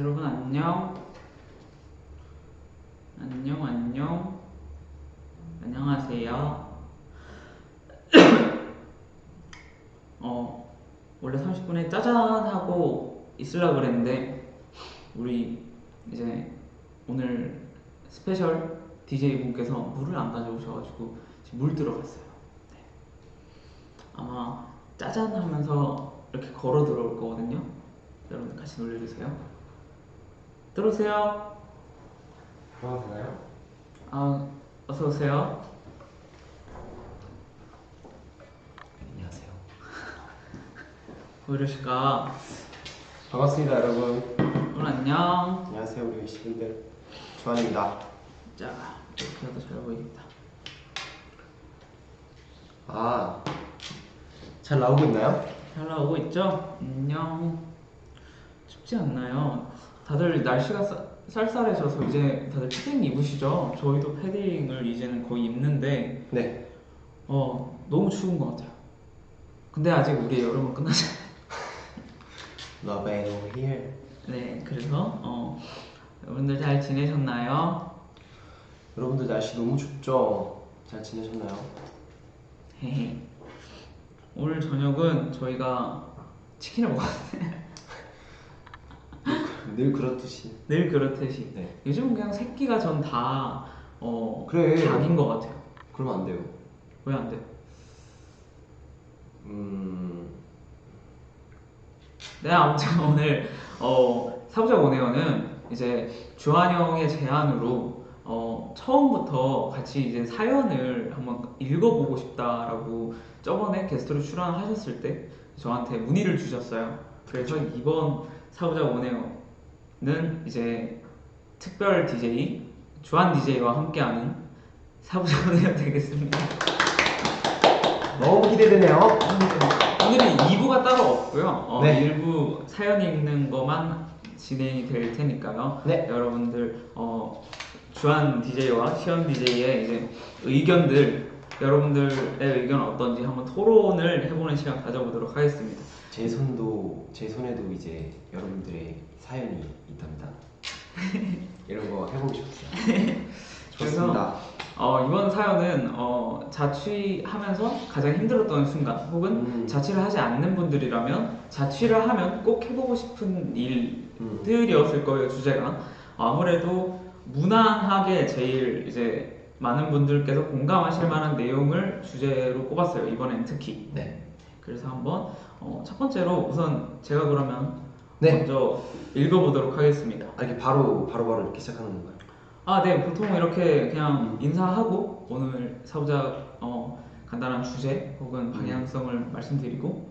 여러분 안녕. 안녕하세요. 원래 30분에 짜잔 하고 있으려고 그랬는데 우리 이제 오늘 스페셜 DJ 분께서 물을 안 가져오셔가지고 지금 물 들어갔어요. 네. 아마 짜잔 하면서 이렇게 걸어 들어올 거거든요. 여러분 같이 놀려주세요. 들어오세요. 들어가나요? 어서 오세요. 안녕하세요. 뭐 이러실까? 반갑습니다, 여러분. 여러분 안녕. 안녕하세요, 우리 시분들. 주한입니다. 자, 이렇게 해도 잘 보이겠다. 잘 나오고 있나요? 잘 나오고 있죠? 안녕. 춥지 않나요? 다들 날씨가 쌀쌀해져서 이제 다들 패딩 입으시죠? 저희도 패딩을 이제는 거의 입는데 네. 너무 추운 것 같아요. 근데 아직 우리 여름은 끝나지 않아요. Love and here. 네, 그래서 여러분들 잘 지내셨나요? 여러분들 날씨 너무 춥죠? 잘 지내셨나요? 헤헤. 오늘 저녁은 저희가 치킨을 먹었는데 늘 그렇듯이. 늘 그렇듯이 네. 요즘은 그냥 새끼가 전 다 그래. 닭인 것 같아요. 그러면 안 돼요. 왜 안 돼? 네, 아무튼 오늘 사부작 원에어는 이제 주한 형의 제안으로 처음부터 같이 이제 사연을 한번 읽어보고 싶다라고 저번에 게스트로 출연하셨을 때 저한테 문의를 주셨어요. 그래서 이번 사부작 원에어는 이제 특별 DJ 주한 DJ와 함께하는 사부작 원에어 되겠습니다. 너무 기대되네요. 오늘은 2부가 따로 없고요. 네. 1부 사연 읽는 것만 진행이 될 테니까요. 네. 여러분들 주한 DJ와 시현 DJ의 이제 의견들, 여러분들의 의견 어떤지 한번 토론을 해보는 시간 가져보도록 하겠습니다. 제 손에도 이제 여러분들의 사연이 있답니다. 이런 거 해보고 싶어요. 좋습니다. 이번 사연은 자취하면서 가장 힘들었던 순간 혹은 자취를 하지 않는 분들이라면 자취를 하면 꼭 해보고 싶은 일들이었을 거예요. 주제가 아무래도 무난하게 제일 이제 많은 분들께서 공감하실 만한 내용을 주제로 꼽았어요. 이번엔 특히. 네. 그래서 한번 첫 번째로 우선 제가 그러면 네. 먼저 읽어보도록 하겠습니다. 이렇게 바로 이렇게 시작하는 건가요? 네, 보통 이렇게 그냥 인사하고 오늘 사부작 간단한 주제 혹은 방향성을 말씀드리고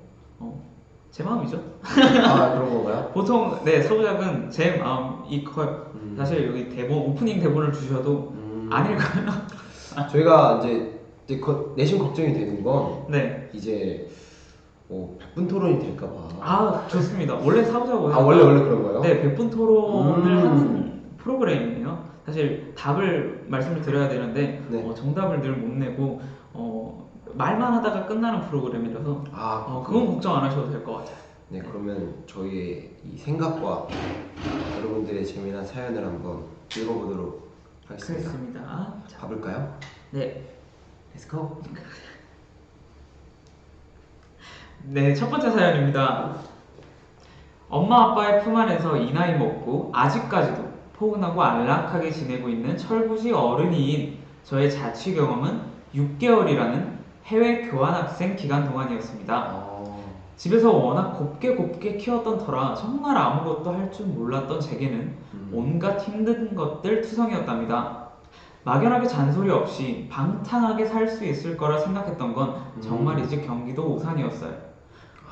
제 마음이죠. 그런 건가요? 보통 네, 사부작은 제 마음이 커요. 사실 여기 오프닝 대본을 주셔도 안 읽어요. 저희가 이제 내심 걱정이 되는 건 네. 이제 100분 토론이 될까봐. 좋습니다. 원래 사부작은 원래 그런 거예요? 네, 100분 토론을 하는 프로그램이에요. 사실 답을 말씀을 드려야 되는데 네. 정답을 늘 못 내고 말만 하다가 끝나는 프로그램이라서 그건 걱정 안 하셔도 될 것 같아요. 네, 그러면 저희의 이 생각과 여러분들의 재미난 사연을 한번 읽어보도록 하겠습니다. 그렇습니다. 가볼까요? 네. Let's go. 네, 첫 번째 사연입니다. 엄마 아빠의 품 안에서 이 나이 먹고 아직까지도 포근하고 안락하게 지내고 있는 철부지 어른이인 저의 자취 경험은 6개월이라는 해외 교환학생 기간 동안이었습니다. 집에서 워낙 곱게 키웠던 터라 정말 아무것도 할 줄 몰랐던 제게는 온갖 힘든 것들 투성이었답니다. 막연하게 잔소리 없이 방탕하게 살 수 있을 거라 생각했던 건 정말이지 경기도 오산이었어요.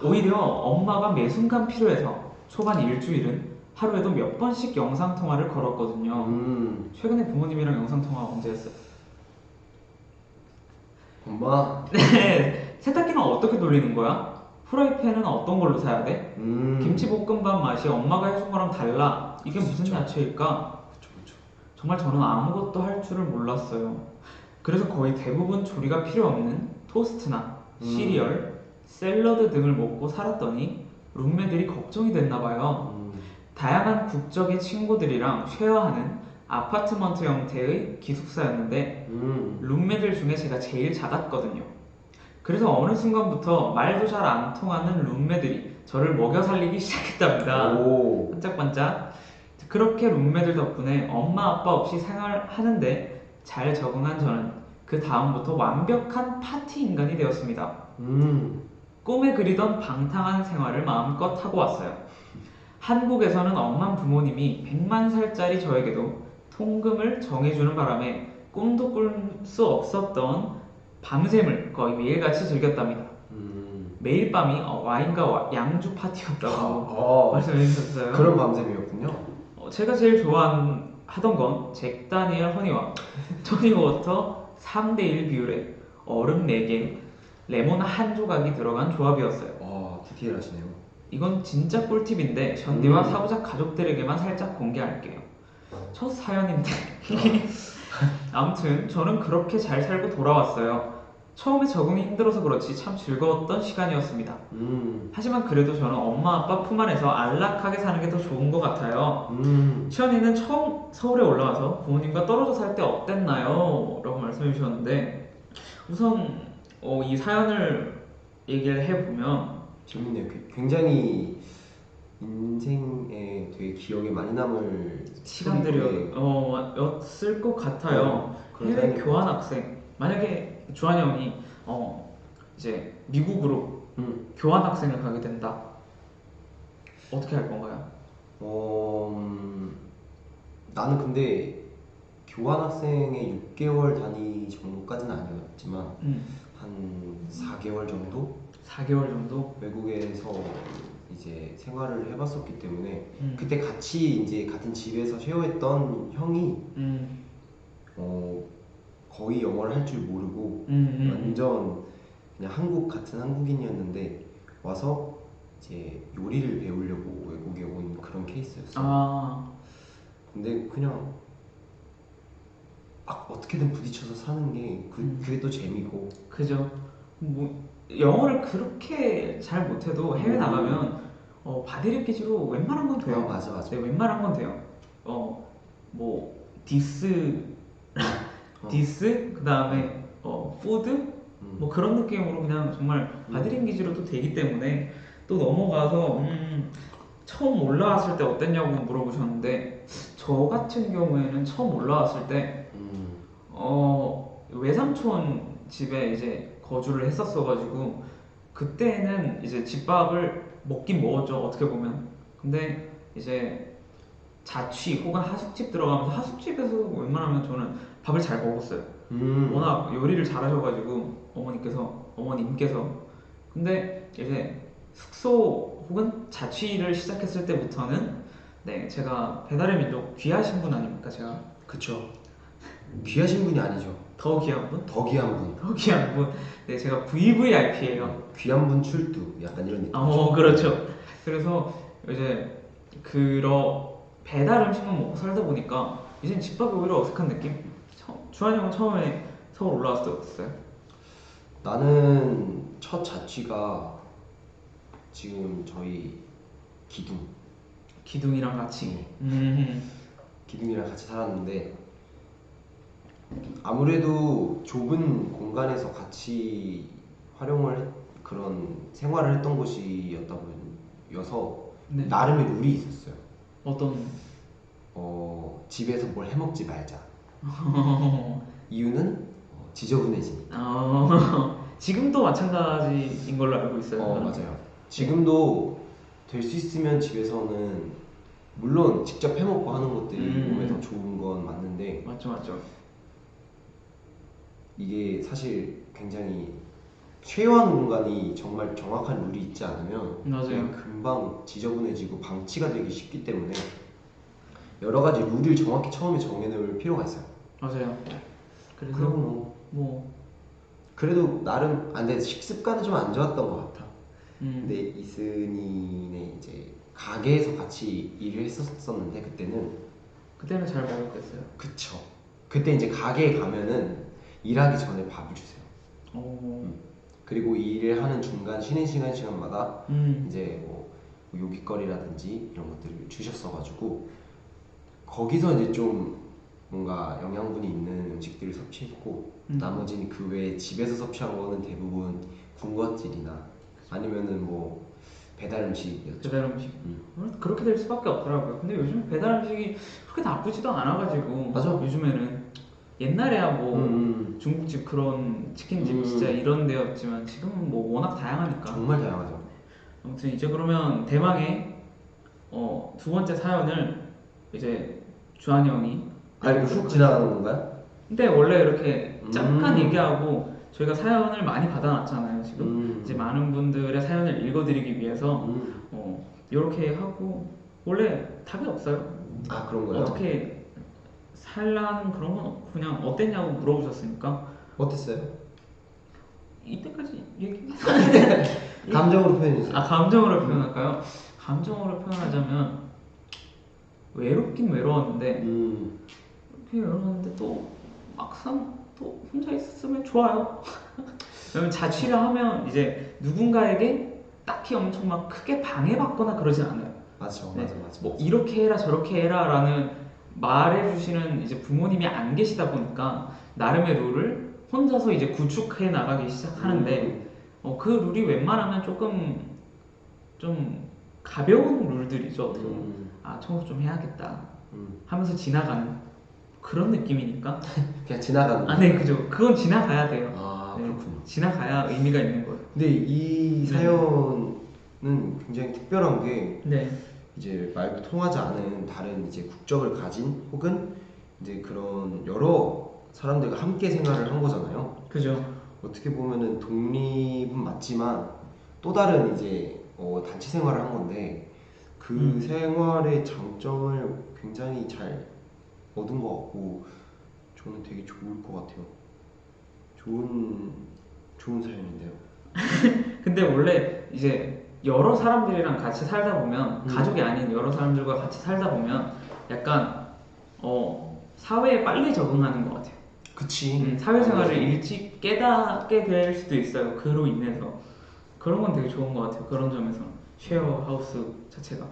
오히려 엄마가 매 순간 필요해서 초반 일주일은 하루에도 몇 번씩 영상통화를 걸었거든요. 최근에 부모님이랑 영상통화 언제 했어요? 엄마? 네. 세탁기는 어떻게 돌리는 거야? 프라이팬은 어떤 걸로 사야 돼? 김치볶음밥 맛이 엄마가 해준 거랑 달라. 이게 무슨 야채일까? 그쵸. 정말 저는 아무것도 할 줄을 몰랐어요. 그래서 거의 대부분 조리가 필요 없는 토스트나 시리얼, 샐러드 등을 먹고 살았더니 룸메들이 걱정이 됐나 봐요. 다양한 국적의 친구들이랑 쉐어하는 아파트먼트 형태의 기숙사였는데 룸메들 중에 제가 제일 작았거든요. 그래서 어느 순간부터 말도 잘 안 통하는 룸메들이 저를 먹여 살리기 시작했답니다. 오. 반짝반짝. 그렇게 룸메들 덕분에 엄마 아빠 없이 생활하는데 잘 적응한 저는 그 다음부터 완벽한 파티 인간이 되었습니다. 꿈에 그리던 방탕한 생활을 마음껏 하고 왔어요. 한국에서는 엄만 부모님이 100만 살짜리 저에게도 통금을 정해주는 바람에 꿈도 꿀 수 없었던 밤샘을 거의 매일같이 즐겼답니다. 매일 밤이 와인과 양주 파티였다고 말씀해 주셨어요. 그런 밤샘이었군요. 제가 제일 좋아하던 건 잭 다니엘 허니와 토니 워터 3대1 비율의 얼음 4개, 레몬 한 조각이 들어간 조합이었어요. 디테일하시네요. 이건 진짜 꿀팁인데 션디와 사부작 가족들에게만 살짝 공개할게요. 첫 사연인데 아무튼 저는 그렇게 잘 살고 돌아왔어요. 처음에 적응이 힘들어서 그렇지 참 즐거웠던 시간이었습니다. 하지만 그래도 저는 엄마 아빠 품 안에서 안락하게 사는 게 더 좋은 것 같아요. 시연이는 처음 서울에 올라와서 부모님과 떨어져 살 때 어땠나요? 라고 말씀해 주셨는데 우선 이 사연을 얘기를 해보면 재밌네요. 굉장히 인생에 되게 기억에 많이 남을 시간들이었을 것 같아요. 그런 해외 사연일 것 교환 학생 만약에 주한이 형이 이제 미국으로 교환 학생을 가게 된다. 어떻게 할 건가요? 나는 근데 교환학생의 6개월 단위 정도까지는 아니었지만 한 4개월 정도? 4개월 정도? 외국에서 이제 생활을 해봤었기 때문에 그때 같이 이제 같은 집에서 쉐어했던 형이 거의 영어를 할 줄 모르고 완전 그냥 같은 한국인이었는데 와서 이제 요리를 배우려고 외국에 온 그런 케이스였어요. 근데 그냥 어떻게든 부딪혀서 사는 게 그게 또 재미고. 그죠. 뭐 영어를 그렇게 잘 못해도 해외 나가면 바디랭귀지로 웬만한 건 돼요. 맞아. 네, 웬만한 건 돼요. 뭐 디스 그 다음에 푸드 뭐 그런 느낌으로 그냥 정말 바디랭귀지로도 되기 때문에 또 넘어가서 처음 올라왔을 때 어땠냐고 물어보셨는데 저 같은 경우에는 처음 올라왔을 때 외삼촌 집에 이제 거주를 했었어가지고 그때는 이제 집밥을 먹긴 먹었죠 어떻게 보면. 근데 이제 자취 혹은 하숙집 들어가면서 하숙집에서 웬만하면 저는 밥을 잘 먹었어요. 워낙 요리를 잘하셔가지고 어머님께서. 근데 이제 숙소 혹은 자취를 시작했을 때부터는 네 제가 배달의 민족 귀하신 분 아닙니까 제가? 그쵸. 귀하신 분이 아니죠. 더 귀한 분? 더 귀한 분. 더 귀한 분. 네 제가 VVIP예요. 귀한 분 출두 약간 이런 느낌. 그렇죠. 그래서 이제 배달 음식만 먹고 살다 보니까 이제 집밥이 오히려 어색한 느낌? 주한이 형은 처음에 서울 올라왔을 때 어땠어요? 나는 첫 자취가 지금 저희 기둥이랑 같이. 기둥이랑 같이 살았는데 아무래도 좁은 공간에서 같이 그런 생활을 했던 곳이어서 네. 나름의 룰이 있었어요. 어떤? 집에서 뭘 해먹지 말자. 이유는 지저분해지니까. 지금도 마찬가지인 걸로 알고 있어요. 맞아요. 지금도 될 수 있으면 집에서는 물론 직접 해먹고 하는 것들이 몸에 더 좋은 건 맞는데 맞죠. 이게 사실 굉장히 쉐어하는 공간이 정말 정확한 룰이 있지 않으면 맞아요. 금방 지저분해지고 방치가 되기 쉽기 때문에 여러 가지 룰을 정확히 처음에 정해놓을 필요가 있어요. 맞아요. 그래서 그리고 그래도 나름 근데 식습관은 좀 안 좋았던 것 같아. 근데 이순이네 이제 가게에서 같이 일을 했었는데 그때는 잘 먹었겠어요. 그쵸. 그때 이제 가게에 가면은 일하기 전에 밥을 주세요. 그리고 이 일을 하는 중간 쉬는 시간마다 이제 뭐 뭐 요깃거리라든지 이런 것들을 주셨어가지고 거기서 이제 좀 뭔가 영양분이 있는 음식들을 섭취했고 나머지는 그 외에 집에서 섭취한 거는 대부분 군것질이나 아니면은 뭐 배달 음식이었죠. 배달 음식. 그렇게 될 수밖에 없더라고요. 근데 요즘 배달 음식이 그렇게 나쁘지도 않아가지고. 맞아. 요즘에는 옛날에야 뭐 중국집 그런 치킨집 진짜 이런 데였지만 지금은 뭐 워낙 다양하니까. 정말 다양하죠. 아무튼 이제 그러면 대망의 두 번째 사연을 이제 주한이 형이 이렇게 훅 지나가는 건가요? 근데 원래 이렇게 잠깐 얘기하고 저희가 사연을 많이 받아놨잖아요. 지금 이제 많은 분들의 사연을 읽어드리기 위해서 이렇게 하고 원래 답이 없어요. 아 그런 거요? 어떻게 살라는 그런 건 없고 그냥 어땠냐고 물어보셨으니까 어땠어요? 이때까지 얘기 감정으로 표현해주세요. 감정으로 표현할까요? 감정으로 표현하자면 외롭긴 외로웠는데 이렇게 외로웠는데 또 막상 또 혼자 있었으면 좋아요. 왜냐면 자취를 하면 이제 누군가에게 딱히 엄청 막 크게 방해받거나 그러진 않아요. 맞아. 뭐 이렇게 해라 저렇게 해라라는 말해주시는 이제 부모님이 안 계시다 보니까 나름의 룰을 혼자서 이제 구축해 나가기 시작하는데 그 룰이 웬만하면 조금 좀 가벼운 룰들이죠. 청소 좀 해야겠다 하면서 지나가는 그런 느낌이니까 그냥 지나가는. 네 그죠. 그건 지나가야 돼요. 그렇군요. 지나가야 의미가 있는 거예요. 근데 이 사연은 굉장히 특별한 게 이제 말도 통하지 않은 다른 이제 국적을 가진 혹은 이제 그런 여러 사람들과 함께 생활을 한 거잖아요. 그죠. 어떻게 보면은 독립은 맞지만 또 다른 이제 단체 생활을 한 건데 그 생활의 장점을 굉장히 잘 얻은 것 같고 저는 되게 좋을 것 같아요. 좋은 사연인데요. 근데 원래 이제 여러 사람들이랑 같이 살다 보면 가족이 아닌 여러 사람들과 같이 살다 보면 약간 사회에 빨리 적응하는 것 같아요. 그치. 사회생활을 일찍 깨닫게 될 수도 있어요. 그로 인해서 그런 건 되게 좋은 것 같아요. 그런 점에서 쉐어 하우스 자체가.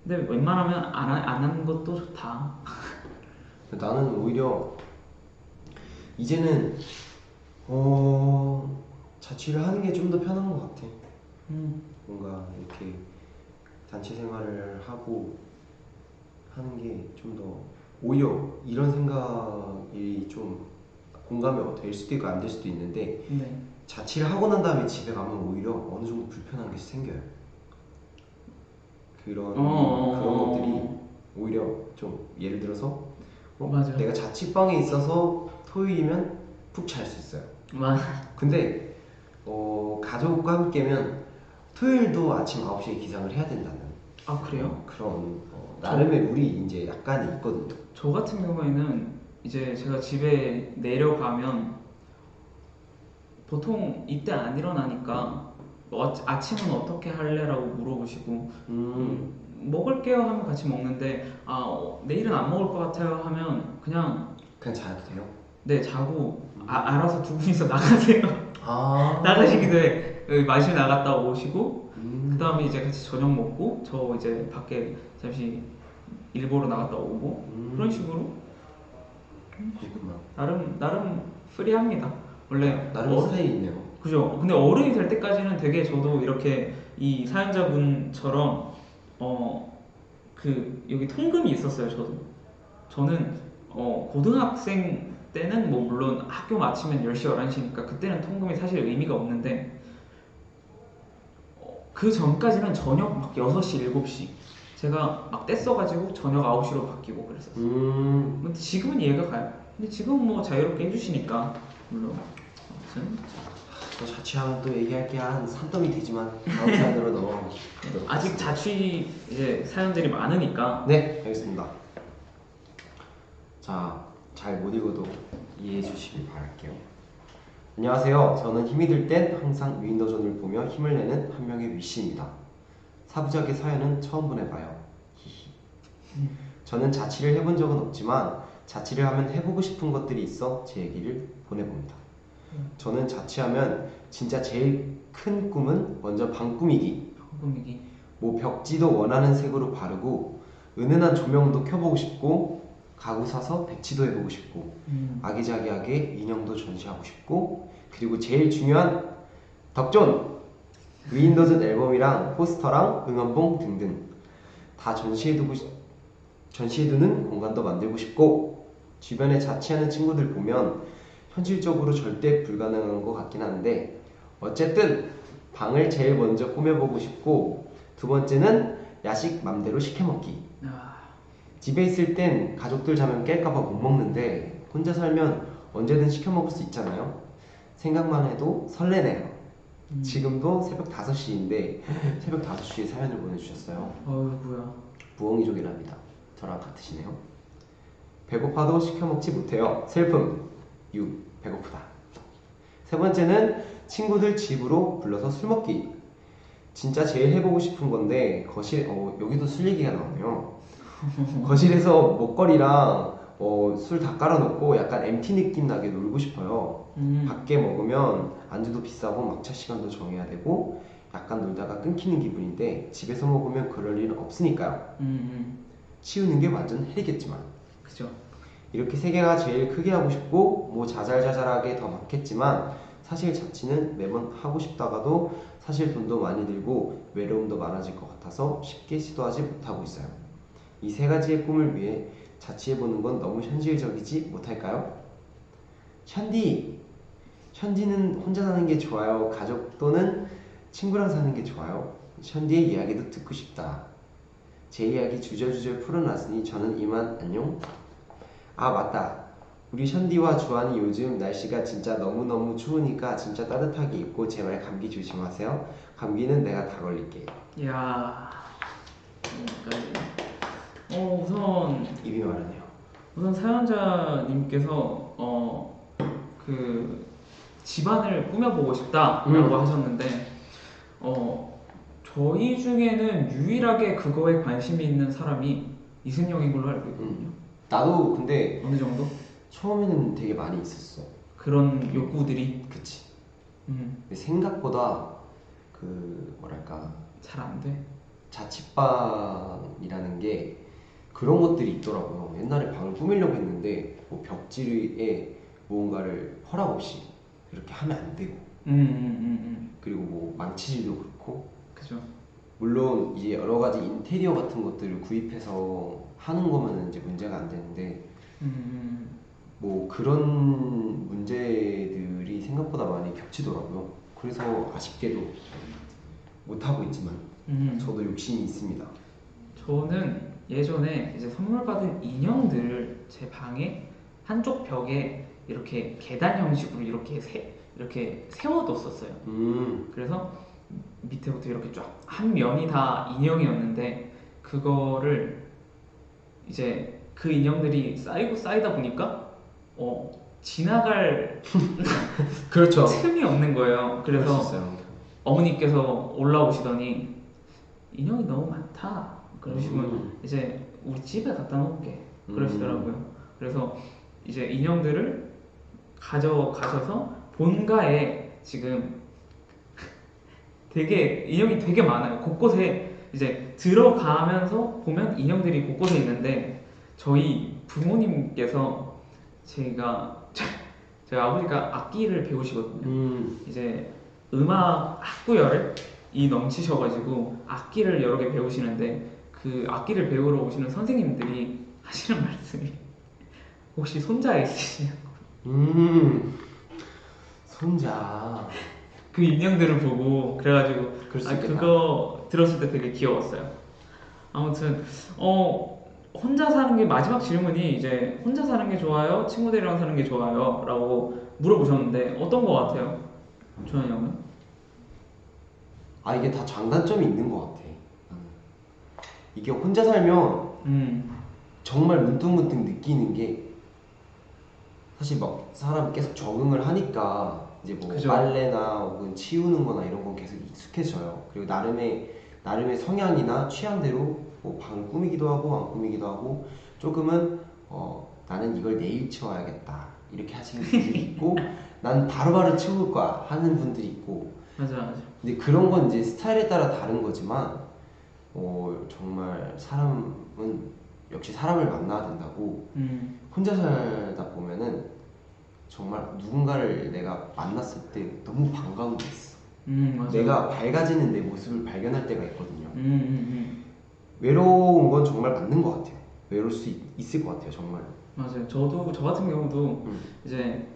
근데 웬만하면 안 하는 것도 좋다. 나는 오히려 이제는 자취를 하는 게 좀 더 편한 것 같아. 뭔가 이렇게 단체 생활을 하고 하는 게 좀 더 오히려 이런 생각이 좀 공감이 될 수도 있고 안 될 수도 있는데 자취를 하고 난 다음에 집에 가면 오히려 어느 정도 불편한 게 생겨요. 그런 것들이 오히려 좀 예를 들어서 내가 자취방에 있어서 토요일이면 푹 잘 수 있어요. 근데 가족과 함께면 토요일도 아침 9시에 기상을 해야 된다는 그래요? 그런 나름의 룰이 이제 약간 있거든요. 저 같은 경우에는 이제 제가 집에 내려가면 보통 이때 안 일어나니까 아침은 어떻게 할래라고 물어보시고 먹을게요 하면 같이 먹는데 내일은 안 먹을 것 같아요 하면 그냥 자도 돼요? 네 자고 알아서 두 분이서 나가세요. 나가시기도 해. 여기 마실 나갔다 오시고 그 다음에 이제 같이 저녁 먹고 저 이제 밖에 잠시 일 보러 나갔다 오고 그런 식으로 나름 프리합니다. 원래 나름 스타일이 있네요. 그죠. 근데 어른이 될 때까지는 되게 저도 이렇게 이 사연자분처럼 여기 통금이 있었어요. 저는 고등학생 때는 뭐 물론 학교 마치면 10시 11시니까 그때는 통금이 사실 의미가 없는데 그 전까지는 저녁 막 6시 7시 제가 막 떼써가지고 저녁 9시로 바뀌고 그랬었어요. 근데 지금은 이해가 가요. 근데 지금은 뭐 자유롭게 해주시니까 물론 아무튼 자취하면 또 얘기할 게 한 산더미 되지만 다음 사연으로 넘어가고 아직 자취 이제 사연들이 많으니까 네 알겠습니다. 자, 잘 못 읽어도 이해해 주시길 바랄게요. 안녕하세요. 저는 힘이 들 땐 항상 윈도존을 보며 힘을 내는 한 명의 위씨입니다. 사부작의 사연은 처음 보내봐요. 히히. 저는 자취를 해본 적은 없지만 자취를 하면 해보고 싶은 것들이 있어 제 얘기를 보내봅니다. 저는 자취하면 진짜 제일 큰 꿈은 먼저 방 꾸미기. 뭐 벽지도 원하는 색으로 바르고 은은한 조명도 켜보고 싶고 가구 사서 배치도 해보고 싶고 아기자기하게 인형도 전시하고 싶고 그리고 제일 중요한 덕존! 위인도즈 앨범이랑 포스터랑 응원봉 등등 다 전시해두는 공간도 만들고 싶고 주변에 자취하는 친구들 보면 현실적으로 절대 불가능한 것 같긴 한데 어쨌든 방을 제일 먼저 꾸며보고 싶고 두 번째는 야식 맘대로 시켜먹기. 집에 있을 땐 가족들 자면 깰까봐 못 먹는데 혼자 살면 언제든 시켜먹을 수 있잖아요. 생각만 해도 설레네요. 지금도 새벽 5시인데 새벽 5시에 사연을 보내주셨어요. 어이구야. 부엉이족이랍니다. 저랑 같으시네요. 배고파도 시켜먹지 못해요. 슬픔. 배고프다. 세 번째는 친구들 집으로 불러서 술 먹기. 진짜 제일 해보고 싶은 건데 여기도 술 얘기가 나오네요. 거실에서 먹거리랑 술 다 깔아놓고 약간 MT 느낌 나게 놀고 싶어요. 밖에 먹으면 안주도 비싸고 막차 시간도 정해야 되고 약간 놀다가 끊기는 기분인데 집에서 먹으면 그럴 일은 없으니까요. 치우는 게 완전 헬이겠지만 그죠. 이렇게 세 개가 제일 크게 하고 싶고 뭐 자잘자잘하게 더 많겠지만 사실 자취는 매번 하고 싶다가도 사실 돈도 많이 들고 외로움도 많아질 것 같아서 쉽게 시도하지 못하고 있어요. 이 세 가지의 꿈을 위해 자취해보는 건 너무 현실적이지 못할까요? 션디는 혼자 사는 게 좋아요? 가족 또는 친구랑 사는 게 좋아요? 션디의 이야기도 듣고 싶다. 제 이야기 주절주절 풀어놨으니 저는 이만 안녕. 아 맞다, 우리 션디와 주한이 요즘 날씨가 진짜 너무너무 추우니까 진짜 따뜻하게 입고 제발 감기 조심하세요. 감기는 내가 다 걸릴게. 이야. 우선 입이 마르네요. 우선 사연자님께서 그 집안을 꾸며보고 싶다라고 하셨는데 저희 중에는 유일하게 그거에 관심이 있는 사람이 이승용인 걸로 알고 있거든요. 나도 근데 어느 정도? 처음에는 되게 많이 있었어. 그런 욕구들이. 그치. 근데 생각보다 뭐랄까 잘 안 돼. 자취방이라는 게 그런 것들이 있더라고요. 옛날에 방을 꾸미려고 했는데 뭐 벽지에 무언가를 허락 없이 이렇게 하면 안 되고 그리고 뭐 망치질도 그렇고 그죠. 물론 이제 여러 가지 인테리어 같은 것들을 구입해서 하는 거면 이제 문제가 안 되는데 뭐 그런 문제들이 생각보다 많이 겹치더라고요. 그래서 아쉽게도 못하고 있지만 저도 욕심이 있습니다. 저는 예전에 이제 선물 받은 인형들을 제 방에 한쪽 벽에 이렇게 계단 형식으로 이렇게 세워뒀었어요. 그래서 밑에부터 이렇게 쫙 한 면이 다 인형이었는데 그거를 이제 그 인형들이 쌓이다 보니까 지나갈 그렇죠. 틈이 없는 거예요. 그래서 어머니께서 올라오시더니 인형이 너무 많다 그러시면 이제 우리 집에 갖다 놓을게 그러시더라고요. 그래서 이제 인형들을 가져가셔서 본가에 지금 인형이 되게 많아요. 곳곳에 이제 들어가면서 보면 인형들이 곳곳에 있는데 저희 부모님께서 저희 아버지가 악기를 배우시거든요. 이제 음악 학구열이 넘치셔가지고 악기를 여러 개 배우시는데 그 악기를 배우러 오시는 선생님들이 하시는 말씀이 혹시 손자 있으시냐고. 손자. 그 인형들을 보고 그래가지고 그거 들었을 때 되게 귀여웠어요. 아무튼 혼자 사는 게 마지막 질문이 이제 혼자 사는 게 좋아요? 친구들이랑 사는 게 좋아요? 라고 물어보셨는데 어떤 거 같아요? 조현이 형은? 이게 다 장단점이 있는 것 같아. 이게 혼자 살면 정말 문득문득 느끼는 게 사실 막 사람이 계속 적응을 하니까 이제 뭐 그죠. 빨래나 혹은 치우는 거나 이런 건 계속 익숙해져요. 그리고 나름의 성향이나 취향대로 뭐 방을 꾸미기도 하고 안 꾸미기도 하고 조금은 나는 이걸 내일 치워야겠다 이렇게 하시는 분들이 있고 난 바로바로 치울 거야 하는 분들이 있고 맞아. 근데 그런 건 이제 스타일에 따라 다른 거지만 정말 사람은 역시 사람을 만나야 된다고. 혼자 살다 보면은 정말 누군가를 내가 만났을 때 너무 반가운 게 있어. 내가 밝아지는 내 모습을 발견할 때가 있거든요. 외로운 건 정말 맞는 것 같아요. 외로울 수 있을 것 같아요, 정말. 맞아요. 저 같은 경우도 이제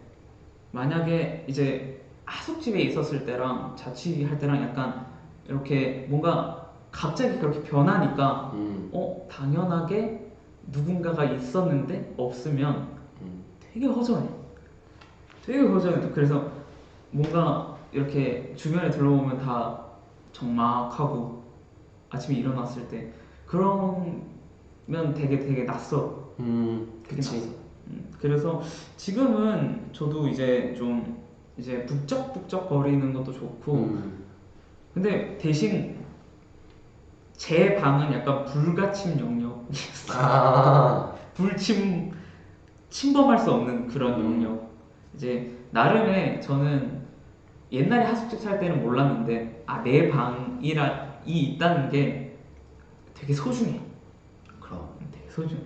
만약에 이제 하숙집에 있었을 때랑 자취할 때랑 약간 이렇게 뭔가 갑자기 그렇게 변하니까 당연하게 누군가가 있었는데 없으면 되게 허전해. 되게 허전해. 그래서 뭔가 이렇게 주변에 둘러보면 다 적막하고 아침에 일어났을 때 그러면 되게 낯설어. 되게 낯설어. 그래서 지금은 저도 이제 좀 이제 북적북적 거리는 것도 좋고 근데 대신 제 방은 약간 불가침 영역이었어요. 침범할 수 없는 그런 영역. 이제 나름의 저는 옛날에 하숙집 살 때는 몰랐는데 내 방이 있다는 게 되게 소중해. 그럼 되게 소중해.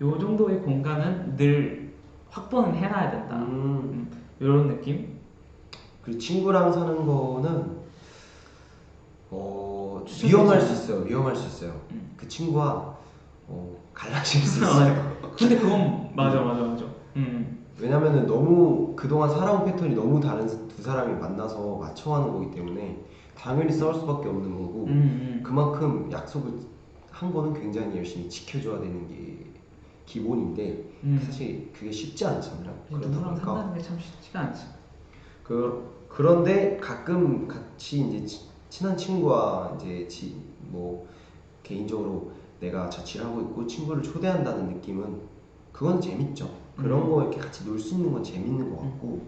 요 정도의 공간은 늘 확보는 해놔야 된다. 이런 느낌? 그리고 친구랑 사는 거는 위험할 수 있어요. 위험할 수 있어요. 그 친구와 갈라질 수 있어요. 근데 그건 맞아. 왜냐면은 너무 그동안 살아온 패턴이 너무 다른 두 사람이 만나서 맞춰가는 거기 때문에 당연히 싸울 수밖에 없는 거고 그만큼 약속을 한 거는 굉장히 열심히 지켜줘야 되는 게 기본인데 사실 그게 쉽지 않잖아요. 누구랑 산다는 게 참 쉽지가 않지. 그런데 가끔 같이 이제 친한 친구와 이제 뭐 개인적으로 내가 자취를 하고 있고 친구를 초대한다는 느낌은 그건 재밌죠. 그런 거 이렇게 같이 놀 수 있는 건 재밌는 것 같고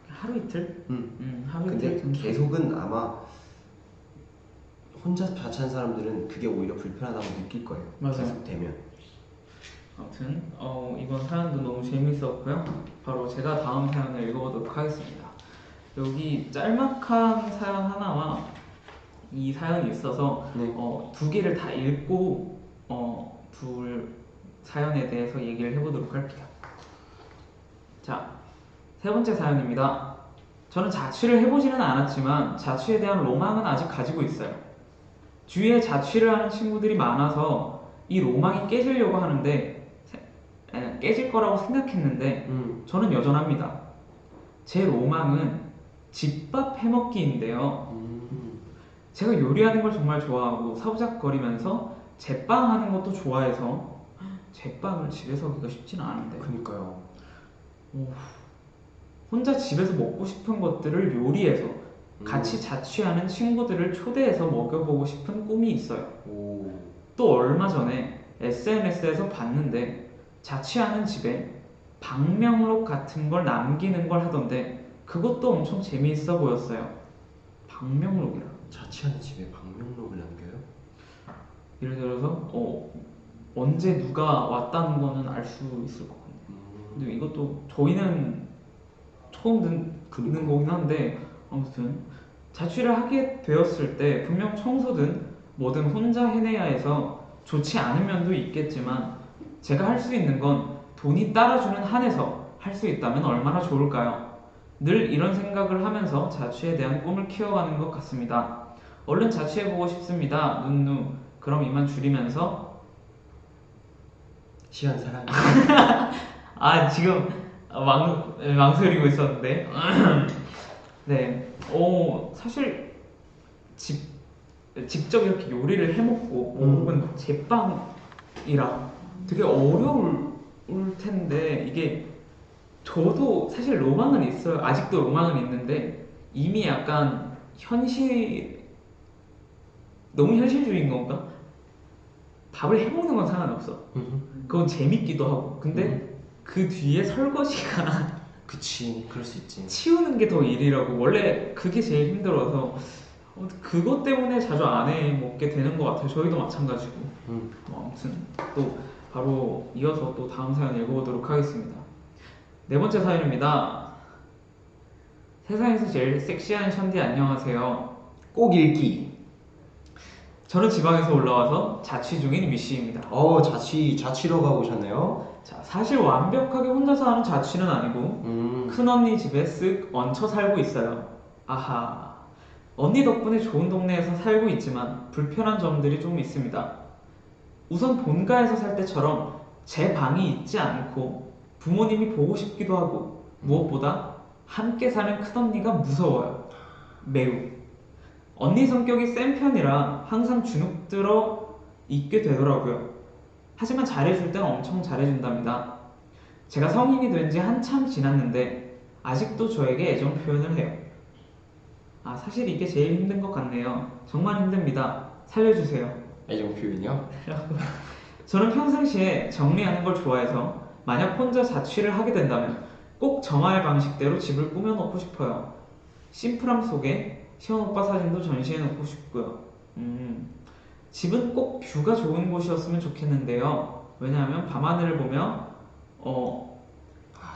하루 이틀? 하루 근데 이틀 계속은 아마 혼자 자취한 사람들은 그게 오히려 불편하다고 느낄 거예요. 맞아요. 계속 되면. 아무튼 이번 사연도 너무 재밌었고요. 바로 제가 다음 사연을 읽어보도록 하겠습니다. 여기 짤막한 사연 하나와 이 사연이 있어서 두 개를 다 읽고 둘 사연에 대해서 얘기를 해보도록 할게요. 자, 세 번째 사연입니다. 저는 자취를 해보지는 않았지만 자취에 대한 로망은 아직 가지고 있어요. 주위에 자취를 하는 친구들이 많아서 이 로망이 깨지려고 하는데 깨질 거라고 생각했는데 저는 여전합니다. 제 로망은 집밥 해먹기인데요. 제가 요리하는 걸 정말 좋아하고 사부작거리면서 제빵 하는 것도 좋아해서 제빵을 집에서 하기가 쉽지는 않은데 그러니까요. 혼자 집에서 먹고 싶은 것들을 요리해서 같이 자취하는 친구들을 초대해서 먹여보고 싶은 꿈이 있어요. 또 얼마 전에 SNS에서 봤는데 자취하는 집에 방명록 같은 걸 남기는 걸 하던데 그것도 엄청 재미있어 보였어요. 방명록이라. 자취하는 집에 방명록을 남겨요? 예를 들어서 언제 누가 왔다는 거는 알 수 있을 것 같네요. 근데 이것도 저희는 처음 듣는 거긴 한데 아무튼 자취를 하게 되었을 때 분명 청소든 뭐든 혼자 해내야 해서 좋지 않은 면도 있겠지만 제가 할 수 있는 건 돈이 따라주는 한에서 할 수 있다면 얼마나 좋을까요? 늘 이런 생각을 하면서 자취에 대한 꿈을 키워가는 것 같습니다. 얼른 자취해보고 싶습니다. 눈누. 그럼 이만 줄이면서 시간 사랑. 지금 망설이고 있었는데 네, 사실 직접 이렇게 요리를 해먹고 혹은 제빵이라 되게 어려울 텐데 이게 저도 사실 로망은 있어요. 아직도 로망은 있는데 이미 약간 너무 현실주의인 건가? 밥을 해먹는 건 상관없어. 그건 재밌기도 하고. 근데 그 뒤에 설거지가 그치, 그럴 수 있지. 치우는 게 더 일이라고. 원래 그게 제일 힘들어서 그것 때문에 자주 안 해먹게 되는 것 같아요. 저희도 마찬가지고. 아무튼 또 바로 이어서 또 다음 사연 읽어보도록 하겠습니다. 네 번째 사연입니다. 세상에서 제일 섹시한 션디 안녕하세요. 꼭 읽기. 저는 지방에서 올라와서 자취 중인 미씨입니다. 자취로 가보셨네요? 자, 사실 완벽하게 혼자서 하는 자취는 아니고 큰언니 집에 쓱 얹혀 살고 있어요. 아하. 언니 덕분에 좋은 동네에서 살고 있지만 불편한 점들이 좀 있습니다. 우선 본가에서 살 때처럼 제 방이 있지 않고 부모님이 보고 싶기도 하고 무엇보다 함께 사는 큰언니가 무서워요. 매우. 언니 성격이 센 편이라 항상 주눅 들어 있게 되더라고요. 하지만 잘해줄 땐 엄청 잘해준답니다. 제가 성인이 된 지 한참 지났는데 아직도 저에게 애정 표현을 해요. 사실 이게 제일 힘든 것 같네요. 정말 힘듭니다. 살려주세요. 애정 표현이요? 저는 평상시에 정리하는 걸 좋아해서 만약 혼자 자취를 하게 된다면 꼭 저만의 방식대로 집을 꾸며놓고 싶어요. 심플함 속에 시원오빠 사진도 전시해놓고 싶고요. 집은 꼭 뷰가 좋은 곳이었으면 좋겠는데요. 왜냐하면 밤하늘을 보며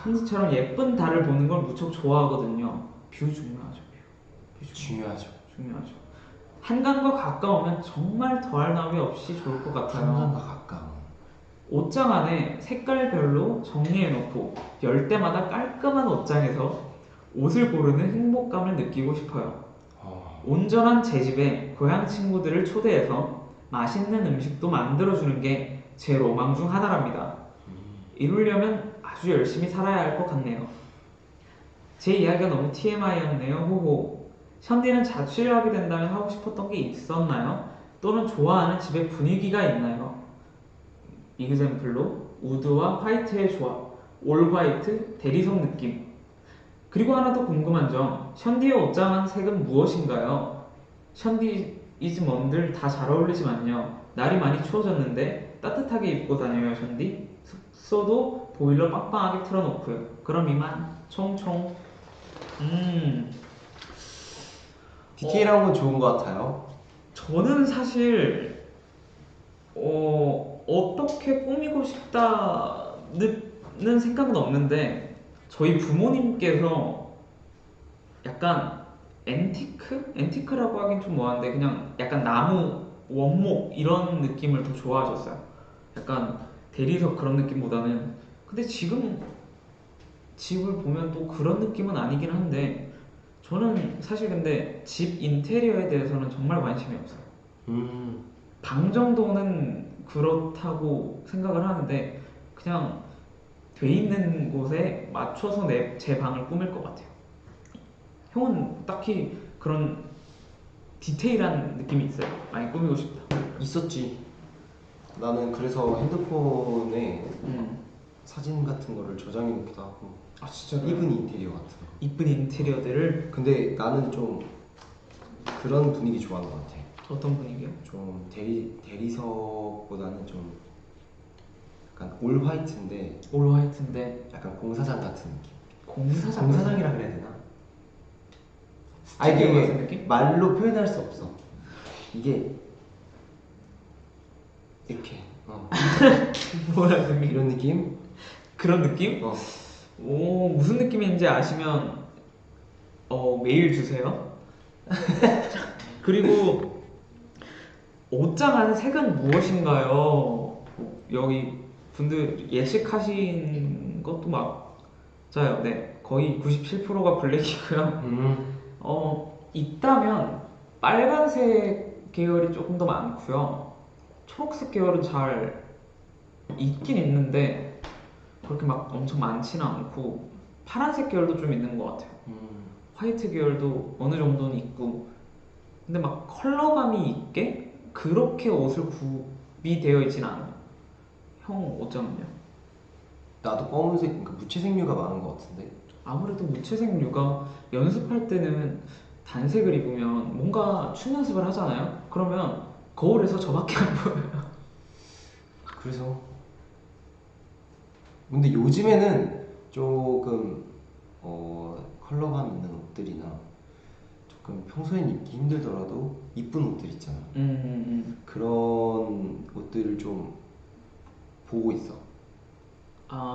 현지처럼 예쁜 달을 보는 걸 무척 좋아하거든요. 뷰 중요하죠. 뷰 중요하죠. 한강과 가까우면 정말 더할 나위 없이 좋을 것 같아요. 한강과 가까운. 옷장 안에 색깔별로 정리해놓고 열 때마다 깔끔한 옷장에서 옷을 고르는 행복감을 느끼고 싶어요. 온전한 제 집에 고향 친구들을 초대해서 맛있는 음식도 만들어주는 게 제 로망 중 하나랍니다. 이루려면 아주 열심히 살아야 할 것 같네요. 제 이야기가 너무 TMI였네요. 호호. 션디는 자취를 하게 된다면 하고 싶었던 게 있었나요? 또는 좋아하는 집의 분위기가 있나요? 이그젬플로 우드와 화이트의 조합, 올 화이트, 대리석 느낌. 그리고 하나 더 궁금한 점, 션디의 옷장한 색은 무엇인가요? 션디 이즈먼들 다 잘 어울리지만요. 날이 많이 추워졌는데 따뜻하게 입고 다녀요, 션디. 숙소도 보일러 빵빵하게 틀어놓고요. 그럼 이만 총총. 디테일한 건 좋은 것 같아요. 저는 사실 어떻게 꾸미고 싶다는 생각은 없는데 저희 부모님께서 약간 앤티크라고 하긴 좀 뭐한데 그냥 약간 나무 원목 이런 느낌을 더 좋아하셨어요. 약간 대리석 그런 느낌보다는. 근데 지금 집을 보면 또 그런 느낌은 아니긴 한데 저는 사실 근데 집 인테리어에 대해서는 정말 관심이 없어요. 방 정도는 그렇다고 생각을 하는데 그냥 돼 있는 곳에 맞춰서 제 방을 꾸밀 것 같아요. 형은 딱히 그런 디테일한 느낌이 있어요? 많이 꾸미고 싶다. 있었지. 나는 그래서 핸드폰에 사진 같은 거를 저장해 놓기도 하고. 진짜로? 이쁜 인테리어 같은 거. 이쁜 인테리어들을. 근데 나는 좀 그런 분위기 좋아하는 것 같아. 어떤 분위기요? 좀 대리석보다는 좀 약간 올 화이트인데 약간 공사장 같은 느낌. 공사장이라 그래야 되나? 이게 말로 표현할 수 없어. 이게 이렇게 뭐야 이런 느낌? 그런 느낌? 무슨 느낌인지 아시면 메일 주세요. 그리고 옷장 안에 색은 무엇인가요? 여기 분들 예측하신 것도 맞아요. 네, 거의 97%가 블랙이고요. 있다면 빨간색 계열이 조금 더 많고요. 초록색 계열은 잘 있긴 있는데 그렇게 막 엄청 많지는 않고 파란색 계열도 좀 있는 것 같아요. 화이트 계열도 어느 정도는 있고 근데 막 컬러감이 있게 그렇게 옷을 구비되어 있진 않아요. 형 옷장은요? 나도 검은색, 그러니까 무채색류가 많은 것 같은데. 아무래도 무채색류가 연습할 때는 단색을 입으면 뭔가 춤 연습을 하잖아요? 그러면 거울에서 저밖에 안 보여요. 그래서 근데 요즘에는 조금 컬러감 있는 옷들이나 조금 평소엔 입기 힘들더라도 이쁜 옷들 있잖아. 그런 옷들을 좀 보고 있어.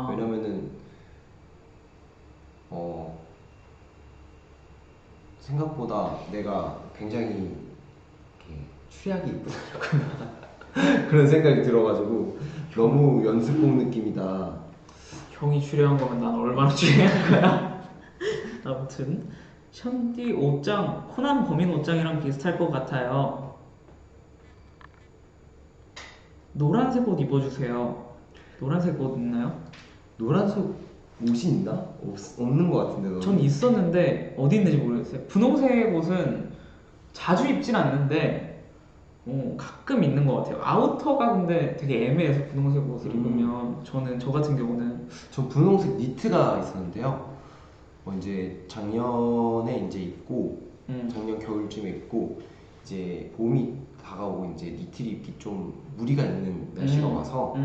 왜냐면은 생각보다 내가 굉장히 이렇게 취향이 이쁘더라고요. 그런 생각이 들어가지고 너무 연습복 느낌이다. 형이 추려한 거면 난 얼마나 추려한 거야. 아무튼 션디 옷장, 코난 범인 옷장이랑 비슷할 것 같아요. 노란색 옷 입어주세요. 노란색 옷 있나요? 노란색 옷이 있나? 없는 것 같은데 너는? 전 있었는데 어디 있는지 모르겠어요. 분홍색 옷은 자주 입진 않는데 가끔 있는 것 같아요. 아우터가 근데 되게 애매해서 분홍색 옷을 입으면 저 같은 경우는 전 분홍색 니트가 있었는데요. 이제 작년에 이제 입고 작년 겨울쯤에 입고 이제 봄이 다가오고 이제 니트를 입기 좀 무리가 있는 날씨가 와서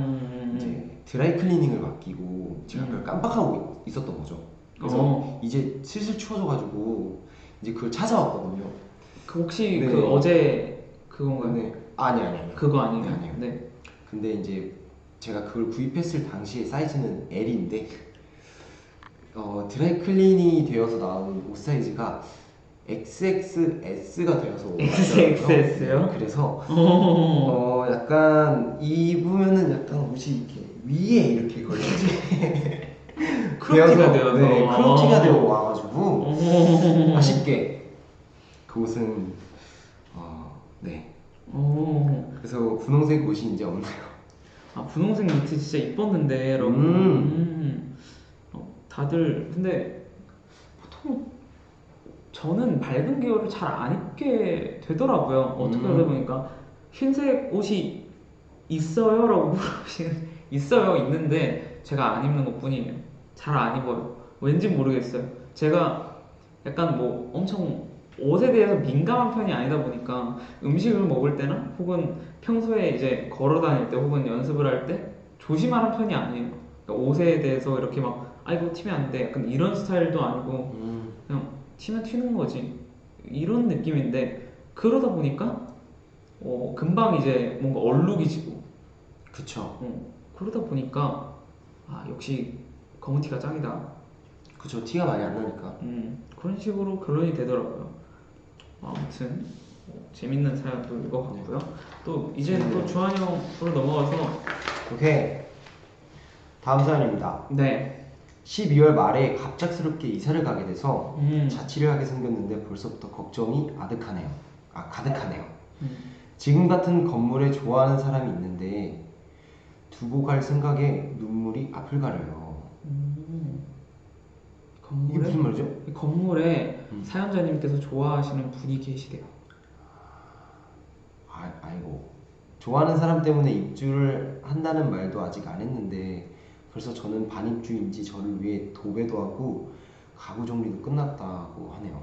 이제 드라이 클리닝을 맡기고 제가 그걸 깜빡하고 있었던 거죠. 그래서 이제 슬슬 추워져가지고 이제 그걸 찾아왔거든요. 그 혹시 네. 그 어제 그건가요? 네. 아니. 그거 아니에요? 네, 아니에요. 네. 근데 이제 제가 그걸 구입했을 당시에 사이즈는 L인데 드라이 클린이 되어서 나온 옷 사이즈가 XXS가 되어서 XXS요? 네, 그래서 약간 입으면은 약간 옷이 이렇게 위에 이렇게 걸쳐지 크롭티가 되어서 네, 크롭티가 되어 와가지고 아쉽게 그 옷은 네. 그래서 분홍색 옷이 이제 없나요? 아 분홍색 니트 진짜 이뻤는데 여러분. 다들 근데 보통 저는 밝은 계열을 잘 안 입게 되더라고요. 어떻게 하다 보니까 흰색 옷이 있어요? 라고 물어보시는 있어요. 있는데 제가 안 입는 것 뿐이에요. 잘 안 입어요. 왠지 모르겠어요. 제가 약간 뭐 엄청 옷에 대해서 민감한 편이 아니다 보니까 음식을 먹을 때나 혹은 평소에 이제 걸어 다닐 때 혹은 연습을 할 때 조심하는 편이 아니에요. 그러니까 옷에 대해서 이렇게 막 이거 튀면 안 돼. 약간 이런 스타일도 아니고 그냥 튀면 튀는 거지. 이런 느낌인데 그러다 보니까 금방 이제 뭔가 얼룩이지고 그쵸. 그러다 보니까 역시 검은 티가 짱이다. 그쵸. 티가 많이 안 나니까. 그런 식으로 결론이 되더라고요. 아무튼 재밌는 사연도 읽어봤고요. 또 이제 또 주한 형으로 넘어가서 오케이. 다음 사연입니다. 네. 12월 말에 갑작스럽게 이사를 가게 돼서 자취를 하게 생겼는데 벌써부터 걱정이 가득하네요. 지금 같은 건물에 좋아하는 사람이 있는데 두고 갈 생각에 눈물이 앞을 가려요. 이게 무슨 말이죠? 건물에 사연자님께서 좋아하시는 분이 계시대요. 아이고. 좋아하는 사람 때문에 입주를 한다는 말도 아직 안 했는데 벌써 저는 반입주인지 저를 위해 도배도 하고 가구 정리도 끝났다고 하네요.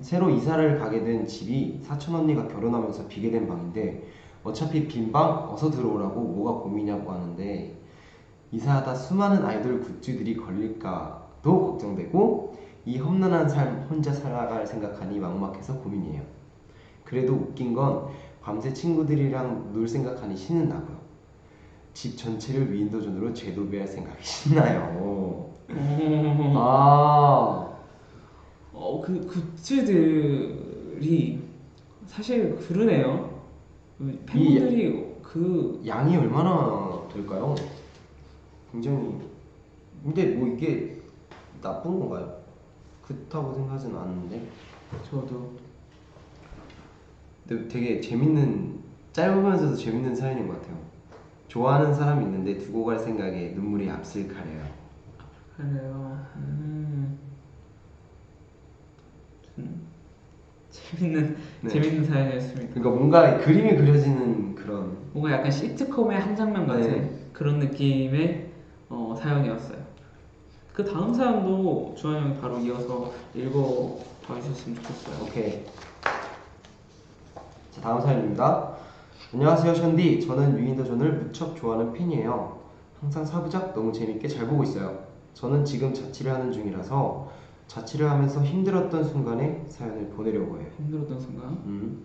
새로 이사를 가게 된 집이 사촌 언니가 결혼하면서 비게 된 방인데 어차피 빈 방 어서 들어오라고 뭐가 고민이냐고 하는데 이사하다 수많은 아이돌 굿즈들이 걸릴까도 걱정되고 이 험난한 삶 혼자 살아갈 생각하니 막막해서 고민이에요. 그래도 웃긴 건 밤새 친구들이랑 놀 생각하니 신난다고요. 집 전체를 윈도존으로 재도배할 생각이 신나요. 그 굿즈들이 사실 그러네요. 팬분들이 그 양이 얼마나 될까요? 굉장히. 근데 뭐 이게 나쁜 건가요? 그렇다고 생각하지는 않는데. 저도. 근데 되게 재밌는, 짧으면서도 재밌는 사연인 것 같아요. 좋아하는 사람이 있는데 두고 갈 생각에 눈물이 앞을 가려요. 재밌는 사연이었습니다. 그러니까 뭔가 그림이 그려지는 그런 뭔가 약간 시트콤의 한 장면 같은 그런 느낌의 사연이었어요. 그 다음 사연도 주한 형이 바로 이어서 읽어봐 주셨으면 좋겠어요. 오케이. 자, 다음 사연입니다. 안녕하세요 션디. 저는 유인더존을 무척 좋아하는 팬이에요. 항상 4부작 너무 재밌게 잘 보고 있어요. 저는 지금 자취를 하는 중이라서 자취를 하면서 힘들었던 순간에 사연을 보내려고 해요. 힘들었던 순간?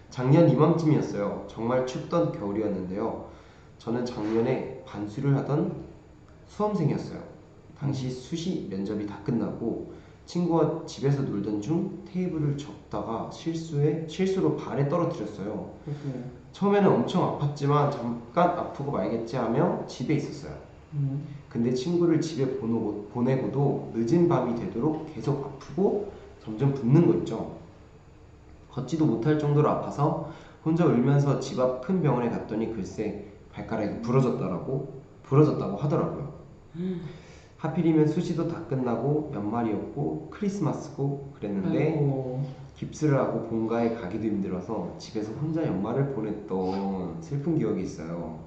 작년 이맘쯤이었어요. 정말 춥던 겨울이었는데요. 저는 작년에 반수를 하던 수험생이었어요. 당시 수시 면접이 다 끝나고 친구와 집에서 놀던 중 테이블을 접다가 실수로 발에 떨어뜨렸어요. 처음에는 엄청 아팠지만 잠깐 아프고 말겠지 하며 집에 있었어요. 근데 친구를 집에 보내고도 늦은 밤이 되도록 계속 아프고 점점 붓는 거 있죠. 걷지도 못할 정도로 아파서 혼자 울면서 집 앞 큰 병원에 갔더니 글쎄 발가락이 부러졌다고 하더라고요. 하필이면 수시도 다 끝나고 연말이었고 크리스마스고 그랬는데 아이고. 깁스를 하고 본가에 가기도 힘들어서 집에서 혼자 연말을 보냈던 슬픈 기억이 있어요.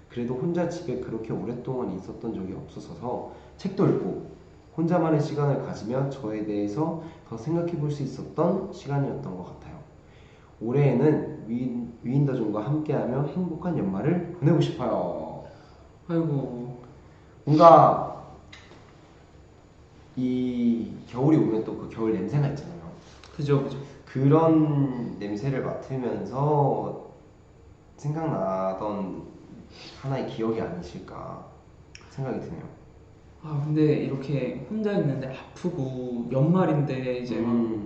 그래도 혼자 집에 그렇게 오랫동안 있었던 적이 없어서 책도 읽고 혼자만의 시간을 가지며 저에 대해서 더 생각해 볼 수 있었던 시간이었던 것 같아요. 올해에는 위인더존과 함께하며 행복한 연말을 보내고 싶어요. 아이고. 뭔가 이 겨울이 오면 또 그 겨울 냄새가 있잖아요. 그죠. 그런 냄새를 맡으면서 생각나던 하나의 기억이 아니실까 생각이 드네요. 아 근데 이렇게 혼자 있는데 아프고 연말인데 이제 막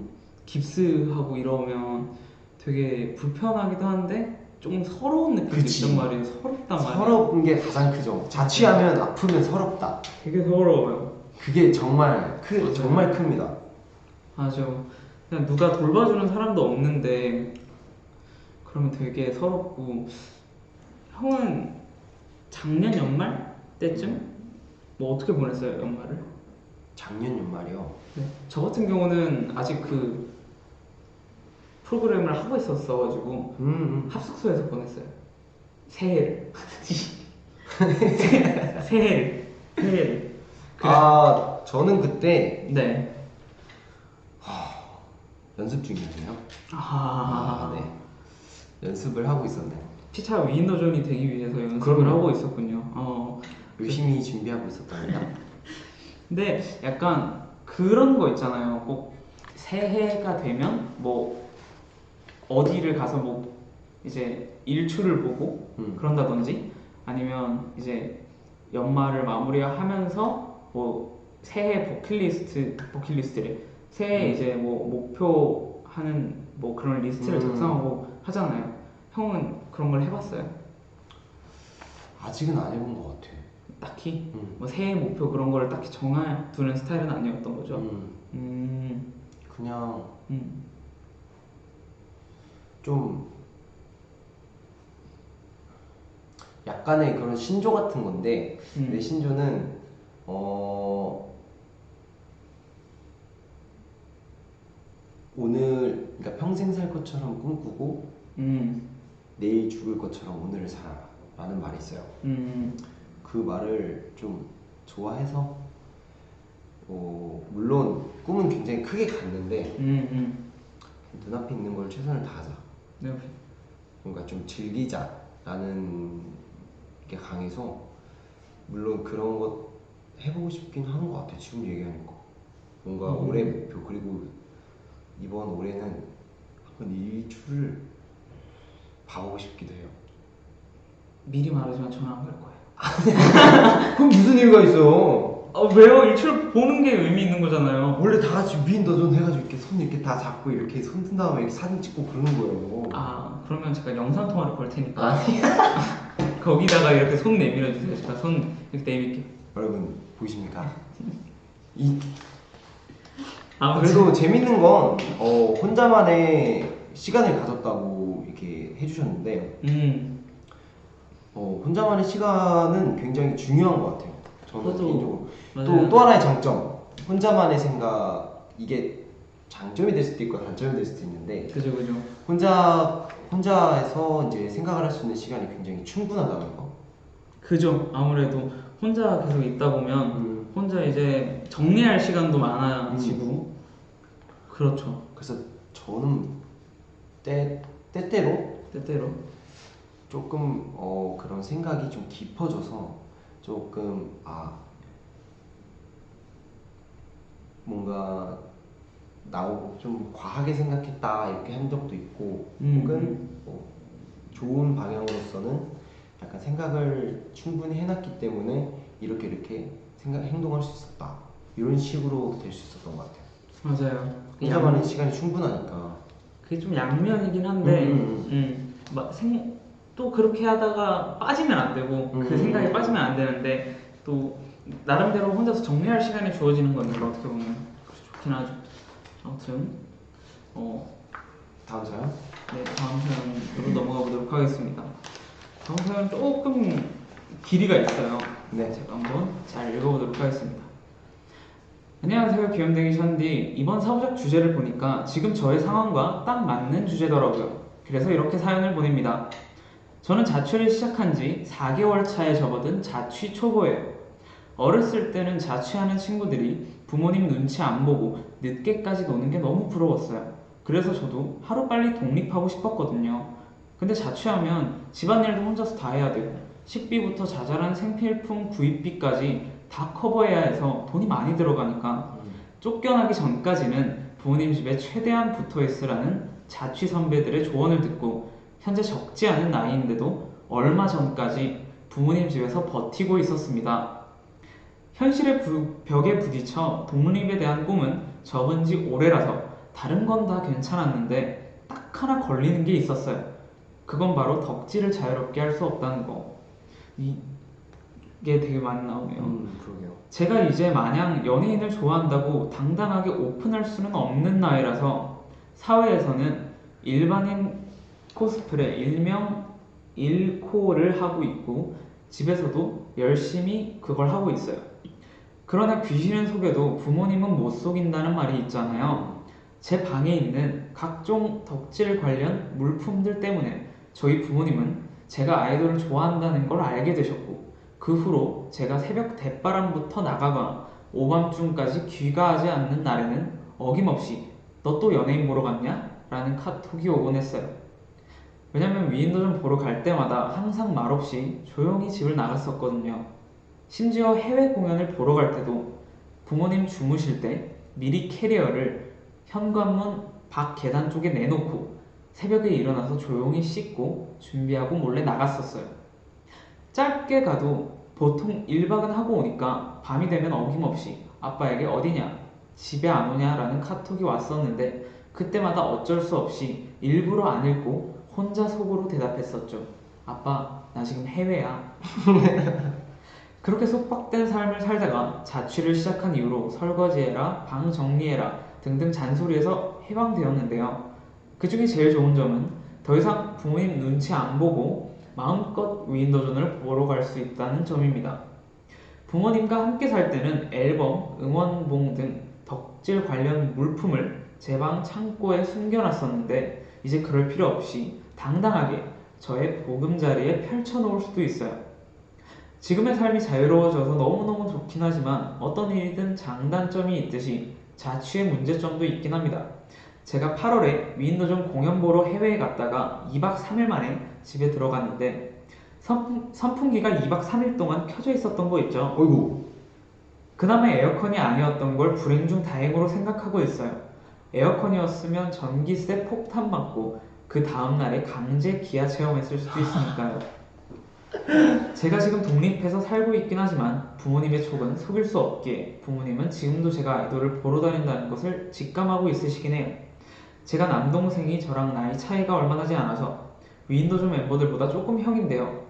깁스하고 이러면 되게 불편하기도 한데 좀 서러운 느낌이 있단 말이에요. 서럽단 말이에요. 서러운 게 가장 크죠. 자취하면 아프면 서럽다. 되게 서러워요. 그게 정말 정말 큽니다. 맞아. 그냥 누가 돌봐주는 사람도 없는데 그러면 되게 서럽고. 형은 작년 연말 때쯤 뭐 어떻게 보냈어요, 연말을? 작년 연말이요? 네. 저 같은 경우는 아직 그 프로그램을 하고 있었어가지고 합숙소에서 보냈어요. 새해를. 새해를. 아, 저는 그때 네. 연습 중이었네요. 네. 연습을 하고 있었네요. 피차 위인더존이 되기 위해서 연습을 그럼요. 하고 있었군요. 열심히 준비하고 있었답니다. 근데 약간 그런 거 있잖아요. 꼭 새해가 되면 뭐 어디를 가서 뭐 이제 일출을 보고 그런다든지 아니면 이제 연말을 마무리하면서 뭐 새해 버킷리스트래. 새해 이제 뭐 목표하는 뭐 그런 리스트를 작성하고 하잖아요. 형은 그런 걸 해봤어요? 아직은 안 해본 것 같아. 딱히 뭐 새해 목표 그런 거를 딱히 정해두는 스타일은 아니었던 거죠. 그냥 좀 약간의 그런 신조 같은 건데 내 신조는 오늘 그러니까 평생 살 것처럼 꿈꾸고 내일 죽을 것처럼 오늘을 살아라 라는 말이 있어요. 그 말을 좀 좋아해서 물론 꿈은 굉장히 크게 갔는데 눈앞에 있는 걸 최선을 다하자. 네. 뭔가 좀 즐기자라는 게 강해서 물론 그런 것 해보고 싶긴 하는 것 같아. 지금 얘기하니까 뭔가 올해 목표 그리고 이번 올해는 한번 일출을 봐보고 싶기도 해요. 미리 말하지만 저는 안 갈 거예요. 그럼 무슨 이유가 있어? 왜요? 일출 보는 게 의미 있는 거잖아요. 원래 다 같이 위인더존 해가지고 이렇게 손 이렇게 다 잡고 이렇게 손 든 다음에 이렇게 사진 찍고 그러는 거예요. 그러면 제가 영상 통화를 걸 테니까 거기다가 이렇게 손 내밀어 주세요. 제가 손 이렇게 내밀게요. 여러분 보이십니까? 아무튼 그래도 재밌는 건 혼자만의 시간을 가졌다고 이렇게 해주셨는데 혼자만의 시간은 굉장히 중요한 것 같아요. 저는 개인적으로. 또 하나의 장점, 혼자만의 생각, 이게 장점이 될 수도 있고 단점이 될 수도 있는데 그죠. 혼자에서 이제 생각을 할 수 있는 시간이 굉장히 충분하다는 거. 그죠. 아무래도 혼자 계속 있다 보면 혼자 이제 정리할 시간도 많아지고 그렇죠. 그래서 저는 때때로 조금 그런 생각이 좀 깊어져서 조금 뭔가 나오고 좀 과하게 생각했다 이렇게 한 적도 있고 혹은 좋은 방향으로서는 약간 생각을 충분히 해놨기 때문에 이렇게 행동할 수 있었다 이런 식으로 될 수 있었던 것 같아요. 맞아요. 혼자만의 시간이 충분하니까. 그게 좀 양면이긴 한데, 또 그렇게 하다가 빠지면 안 되고, 그 생각에 빠지면 안 되는데, 또 나름대로 혼자서 정리할 시간이 주어지는 거니까 어떻게 보면 좋긴 하죠. 아무튼 다음 사연? 네, 다음 사연으로 넘어가 보도록 하겠습니다. 다음 사연 조금 길이가 있어요. 네. 제가 한번 잘 읽어보도록 하겠습니다. 안녕하세요, 귀염둥이 션디. 이번 사부작 주제를 보니까 지금 저의 상황과 딱 맞는 주제더라고요. 그래서 이렇게 사연을 보냅니다. 저는 자취를 시작한 지 4개월 차에 접어든 자취 초보예요. 어렸을 때는 자취하는 친구들이 부모님 눈치 안 보고 늦게까지 노는 게 너무 부러웠어요. 그래서 저도 하루빨리 독립하고 싶었거든요. 근데 자취하면 집안일도 혼자서 다 해야 되고 식비부터 자잘한 생필품 구입비까지 다 커버해야 해서 돈이 많이 들어가니까 쫓겨나기 전까지는 부모님 집에 최대한 붙어 있으라는 자취 선배들의 조언을 듣고 현재 적지 않은 나이인데도 얼마 전까지 부모님 집에서 버티고 있었습니다. 현실의 벽에 부딪혀 독립에 대한 꿈은 접은 지 오래라서 다른 건 다 괜찮았는데 딱 하나 걸리는 게 있었어요. 그건 바로 덕질을 자유롭게 할 수 없다는 거. 이게 되게 많이 나오네요. 그러게요. 제가 이제 마냥 연예인을 좋아한다고 당당하게 오픈할 수는 없는 나이라서 사회에서는 일반인 코스프레 일명 일코를 하고 있고 집에서도 열심히 그걸 하고 있어요. 그러나 귀신은 속여도 부모님은 못 속인다는 말이 있잖아요. 제 방에 있는 각종 덕질 관련 물품들 때문에 저희 부모님은 제가 아이돌을 좋아한다는 걸 알게 되셨고 그 후로 제가 새벽 대바람부터 나가거나 오밤중까지 귀가하지 않는 날에는 어김없이 너 또 연예인 보러 갔냐? 라는 카톡이 오곤 했어요. 왜냐면 위인도전 보러 갈 때마다 항상 말없이 조용히 집을 나갔었거든요. 심지어 해외 공연을 보러 갈 때도 부모님 주무실 때 미리 캐리어를 현관문 밖 계단 쪽에 내놓고 새벽에 일어나서 조용히 씻고 준비하고 몰래 나갔었어요. 짧게 가도 보통 1박은 하고 오니까 밤이 되면 어김없이 아빠에게 어디냐, 집에 안 오냐 라는 카톡이 왔었는데 그때마다 어쩔 수 없이 일부러 안 읽고 혼자 속으로 대답했었죠. 아빠, 나 지금 해외야. 그렇게 속박된 삶을 살다가 자취를 시작한 이후로 설거지해라, 방 정리해라 등등 잔소리에서 해방되었는데요. 그 중에 제일 좋은 점은 더 이상 부모님 눈치 안 보고 마음껏 위인도전을 보러 갈 수 있다는 점입니다. 부모님과 함께 살 때는 앨범, 응원봉 등 덕질 관련 물품을 제 방 창고에 숨겨놨었는데 이제 그럴 필요 없이 당당하게 저의 보금자리에 펼쳐놓을 수도 있어요. 지금의 삶이 자유로워져서 너무너무 좋긴 하지만 어떤 일이든 장단점이 있듯이 자취의 문제점도 있긴 합니다. 제가 8월에 위인도전 공연 보러 해외에 갔다가 2박 3일 만에 집에 들어갔는데 선풍기가 2박 3일 동안 켜져 있었던 거 있죠? 어이구. 그나마 에어컨이 아니었던 걸 불행 중 다행으로 생각하고 있어요. 에어컨이었으면 전기세 폭탄 맞고 그 다음날에 강제 기아 체험했을 수도 있으니까요. 제가 지금 독립해서 살고 있긴 하지만 부모님의 촉은 속일 수 없기에 부모님은 지금도 제가 아이돌을 보러 다닌다는 것을 직감하고 있으시긴 해요. 제가 남동생이 저랑 나이 차이가 얼마 나지 않아서 위인도전 멤버들보다 조금 형인데요.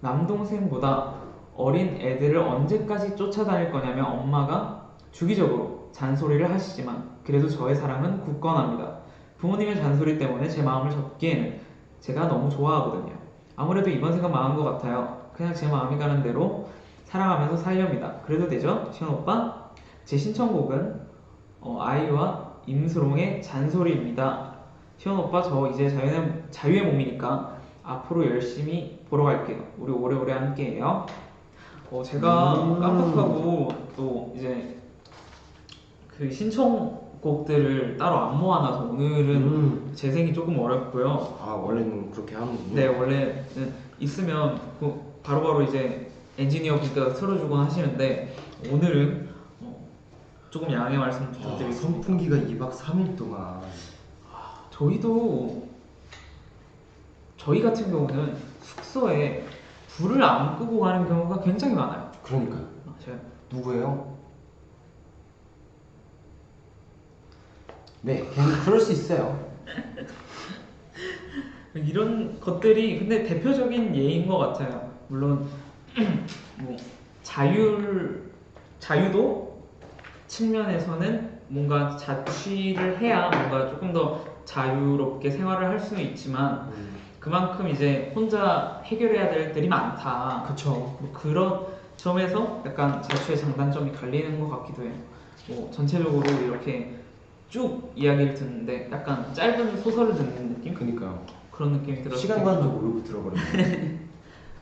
남동생보다 어린 애들을 언제까지 쫓아다닐 거냐며 엄마가 주기적으로 잔소리를 하시지만 그래도 저의 사랑은 굳건합니다. 부모님의 잔소리 때문에 제 마음을 접기에는 제가 너무 좋아하거든요. 아무래도 이번 생각 망한 것 같아요. 그냥 제 마음이 가는 대로 살아가면서 살렵니다. 그래도 되죠? 시원 오빠? 제 신청곡은 아이유와 임수롱의 잔소리입니다. 시원 오빠 저 이제 자유의 몸이니까 앞으로 열심히 보러 갈게요. 우리 오래오래 함께해요. 제가 깜빡하고 또 이제 그 신청곡들을 따로 안 모아놔서 오늘은 재생이 조금 어렵고요. 아 원래는 그렇게 하는군요. 네, 원래 있으면 바로바로 이제 엔지니어 분께서 틀어주곤 하시는데 오늘은 조금 양해 말씀 부탁드리겠습니다. 선풍기가 2박 3일 동안. 저희 같은 경우는 숙소에 불을 안 끄고 가는 경우가 굉장히 많아요. 그러니까요. 제가 누구예요? 네, 그럴 수 있어요. 이런 것들이 근데 대표적인 예인 것 같아요. 물론 뭐 자유도 측면에서는 뭔가 자취를 해야 뭔가 조금 더 자유롭게 생활을 할 수는 있지만 그만큼 이제 혼자 해결해야 될 일들이 많다. 그쵸. 뭐 그런 점에서 약간 자취의 장단점이 갈리는 것 같기도 해요. 뭐 전체적으로 이렇게 쭉 이야기를 듣는데 약간 짧은 소설을 듣는 느낌? 그니까요. 그런 느낌이 들어서 시간 가는 줄 모르고 들어버렸네요.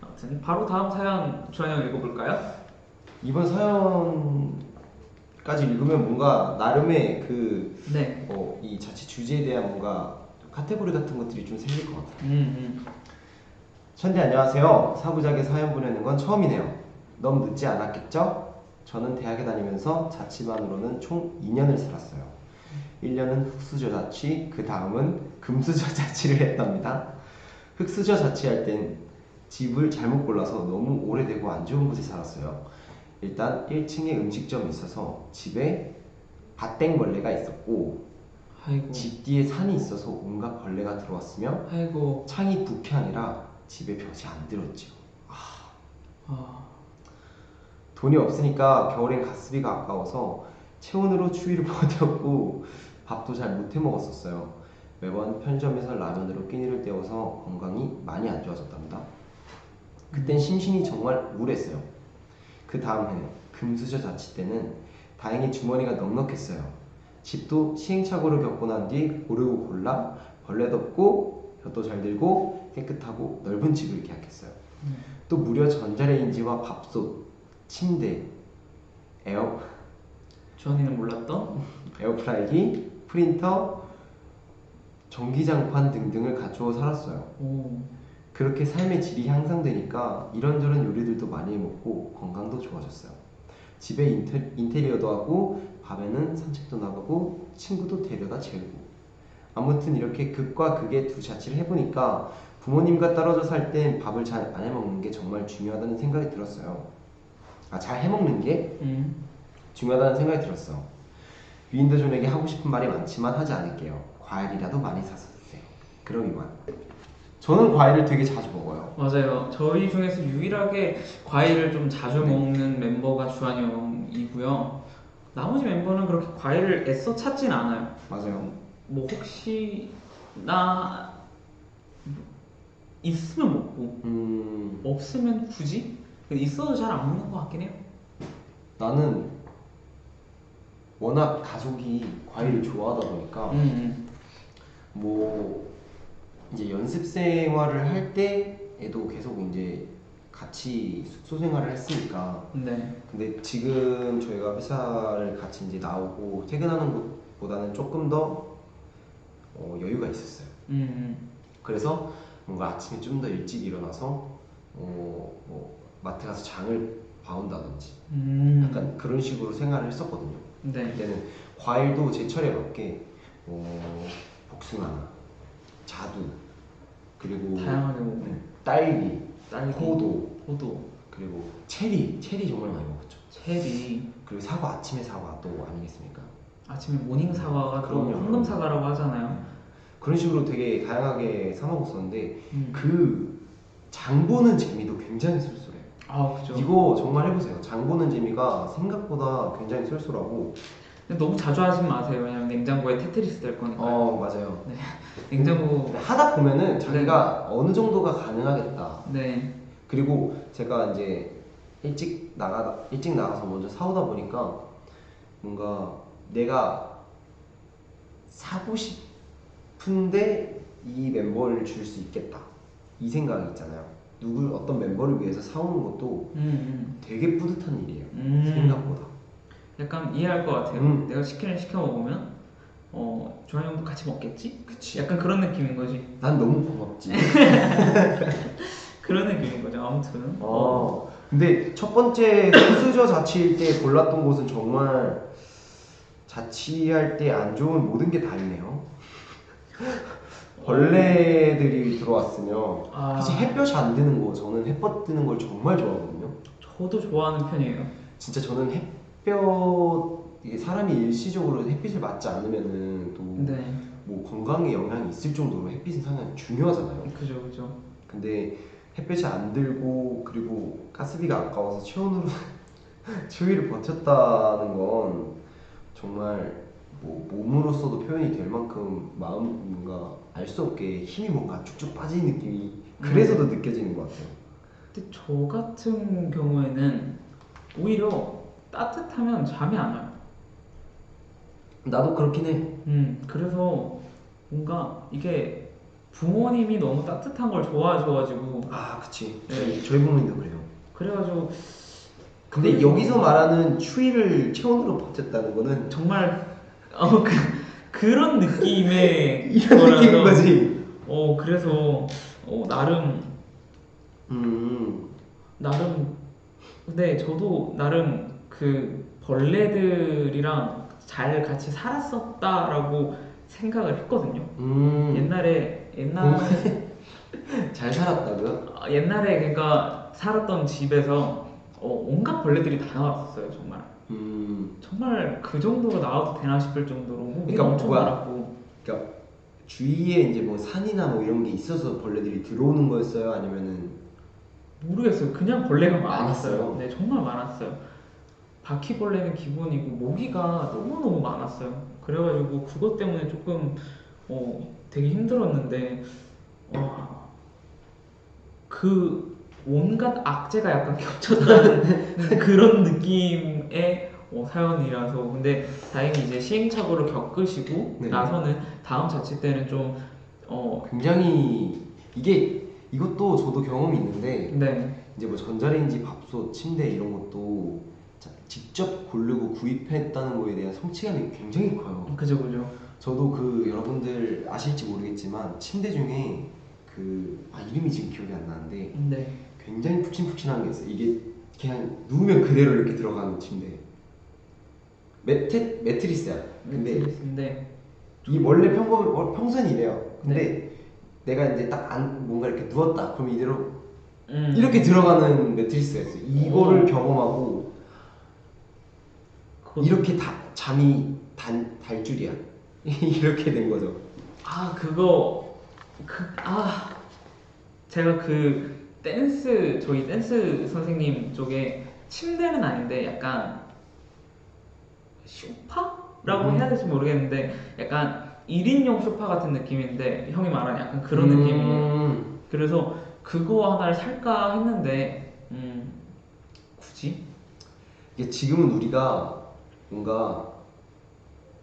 아무튼 바로 다음 사연 주한영 읽어볼까요? 이번 사연까지 읽으면 뭔가 나름의 네. 이 자취 주제에 대한 뭔가 카테고리 같은 것들이 좀 생길 것 같아요. 천디 안녕하세요. 사부작에 사연 보내는 건 처음이네요. 너무 늦지 않았겠죠? 저는 대학에 다니면서 자취반으로는 총 2년을 살았어요. 1년은 흙수저 자취, 그 다음은 금수저 자취를 했답니다. 흙수저 자취할 땐 집을 잘못 골라서 너무 오래되고 안 좋은 곳에 살았어요. 일단 1층에 음식점이 있어서 집에 밭땡벌레가 있었고, 아이고. 집 뒤에 산이 있어서 온갖 벌레가 들어왔으며, 아이고. 창이 부편이라 집에 볕이 안 들었죠. 돈이 없으니까 겨울엔 가스비가 아까워서 체온으로 추위를 버텼고 밥도 잘 못해 먹었었어요. 매번 편의점에서 라면으로 끼니를 때워서 건강이 많이 안 좋아졌답니다. 그땐 심신이 정말 우울했어요. 그 다음 해 금수저 자취 때는 다행히 주머니가 넉넉했어요. 집도 시행착오를 겪고 난 뒤 고르고 골라 벌레도 없고 볕도 잘 들고 깨끗하고 넓은 집을 계약했어요. 또 무려 전자레인지와 밥솥, 침대, 주한이는 몰랐던 에어프라이기, 프린터, 전기장판 등등을 갖추어 살았어요. 그렇게 삶의 질이 향상되니까 이런저런 요리들도 많이 해먹고 건강도 좋아졌어요. 집에 인테리어도 하고 밤에는 산책도 나가고 친구도 데려다 재우고. 아무튼 이렇게 극과 극의 두 자취를 해보니까 부모님과 떨어져 살 땐 밥을 잘 안 해먹는 게 정말 중요하다는 생각이 들었어요. 잘 해먹는 게 중요하다는 생각이 들었어. 위인더존에게 하고 싶은 말이 많지만 하지 않을게요. 과일이라도 많이 사서 드세요. 그럼 이만. 저는 과일을 되게 자주 먹어요. 맞아요. 저희 중에서 유일하게 과일을 좀 자주 먹는 멤버가 주한영이고요. 나머지 멤버는 그렇게 과일을 애써 찾진 않아요. 맞아요. 뭐 혹시나 있으면 먹고 없으면 굳이? 있어도 잘 안 먹는 것 같긴 해요. 나는 워낙 가족이 과일을 좋아하다 보니까 뭐 이제 연습 생활을 할 때에도 계속 이제 같이 숙소 생활을 했으니까. 네. 근데 지금 저희가 회사를 같이 이제 나오고 퇴근하는 것보다는 조금 더 여유가 있었어요. 그래서 뭔가 아침에 좀 더 일찍 일어나서 뭐 마트 가서 장을 봐온다든지 약간 그런 식으로 생활을 했었거든요. 네. 그때는 과일도 제철에 맞게 복숭아, 자두, 그리고 다양하게 먹고 딸기, 딸기, 포도, 그리고 체리 정말 많이 먹었죠. 체리. 그리고 사과, 아침에 사과 또 아니겠습니까? 아침에 모닝 사과가 또 황금 사과라고 하잖아요. 그런 식으로 되게 다양하게 사 먹었었는데 그 장 보는 재미도 굉장히 쏠쏠해요. 그죠. 이거 정말 해보세요. 장 보는 재미가 생각보다 굉장히 쏠쏠하고. 근데 너무 자주 하진 마세요. 왜냐면 냉장고에 테트리스 될 거니까. 맞아요. 네. 냉장고 하다 보면은 자기가 어느 정도가 가능하겠다. 네. 그리고 제가 이제 일찍 나가서 먼저 사오다 보니까 뭔가 내가 사고 싶은데 이 멤버를 줄 수 있겠다, 이 생각이 있잖아요. 어떤 멤버를 위해서 사오는 것도 되게 뿌듯한 일이에요. 생각보다. 약간 이해할 것 같아요. 내가 시켜 먹으면 주한 형도 같이 먹겠지? 그치. 약간 그런 느낌인 거지. 난 너무 고맙지. 그런 느낌인 거죠. 아무튼. 근데 첫 번째 흙수저 자취일 때 골랐던 곳은 정말 자취할 때 안 좋은 모든 게 다 있네요. 벌레들이 들어왔으며, 사실 햇볕이 안 드는 거, 저는 햇볕 드는 걸 정말 좋아하거든요. 저도 좋아하는 편이에요. 진짜 저는 이게 사람이 일시적으로 햇빛을 맞지 않으면은 또 네. 뭐 건강에 영향이 있을 정도로 햇빛은 상당히 중요하잖아요. 그죠, 그죠. 근데 햇빛이 안 들고 그리고 가스비가 아까워서 체온으로 추위를 버텼다는 건 정말 뭐 몸으로서도 표현이 될 만큼 마음 뭔가 알 수 없게 힘이 뭔가 쭉쭉 빠지는 느낌이 그래서도 느껴지는 것 같아요. 근데 저 같은 경우에는 오히려 따뜻하면 잠이 안 와요. 나도 그렇긴 해. 그래서 뭔가 이게 부모님이 너무 따뜻한 걸 좋아하셔가지고. 아, 그치. 네. 저희 부모님도 그래요. 그래가지고. 근데 여기서 말하는 추위를 체온으로 버텼다는 거는 정말 그런 느낌의 이런 느낌인 거지. 그래서 나름 근데 저도 나름 그 벌레들이랑 잘 같이 살았었다라고 생각을 했거든요. 옛날에 잘 살았다고요? 옛날에 그러니까 살았던 집에서 온갖 벌레들이 다 나왔었어요. 정말. 정말 그 정도로 나와도 되나 싶을 정도로 모기가 그러니까 엄청 많았고. 그러니까 주위에 이제 뭐 산이나 뭐 이런 게 있어서 벌레들이 들어오는 거였어요? 아니면은 모르겠어요. 그냥 벌레가 많았어요. 많았어요? 네, 정말 많았어요. 바퀴벌레는 기본이고 모기가 너무너무 많았어요. 그래가지고 그것 때문에 조금 되게 힘들었는데 그 온갖 악재가 약간 겹쳤다는 그런 느낌의 사연이라서. 근데 다행히 이제 시행착오를 겪으시고 네. 나서는 다음 자취 때는 좀 굉장히 이것도 저도 경험이 있는데 네. 이제 뭐 전자레인지, 밥솥, 침대 이런 것도 직접 고르고 구입했다는 거에 대한 성취감이 굉장히 커요. 그죠, 그죠. 저도 그 여러분들 아실지 모르겠지만 침대 중에 이름이 지금 기억이 안 나는데 네. 굉장히 푹신푹신한 게 있어요. 이게 그냥 누우면 그대로 이렇게 들어가는 침대. 매트리스야. 매트리스인데 이 원래 평소는 이래요. 근데 내가 이제 뭔가 이렇게 누웠다 그럼 이대로 이렇게 들어가는 매트리스였어요. 이거를 경험하고 이렇게 잠이 달 줄이야. 이렇게 된 거죠. 제가 저희 댄스 선생님 쪽에 침대는 아닌데 약간 소파라고 해야 될지 모르겠는데 약간 1인용 소파 같은 느낌인데 형이 말하는 약간 그런 느낌이에요. 그래서 그거 하나를 살까 했는데 굳이? 이게 지금은 우리가 뭔가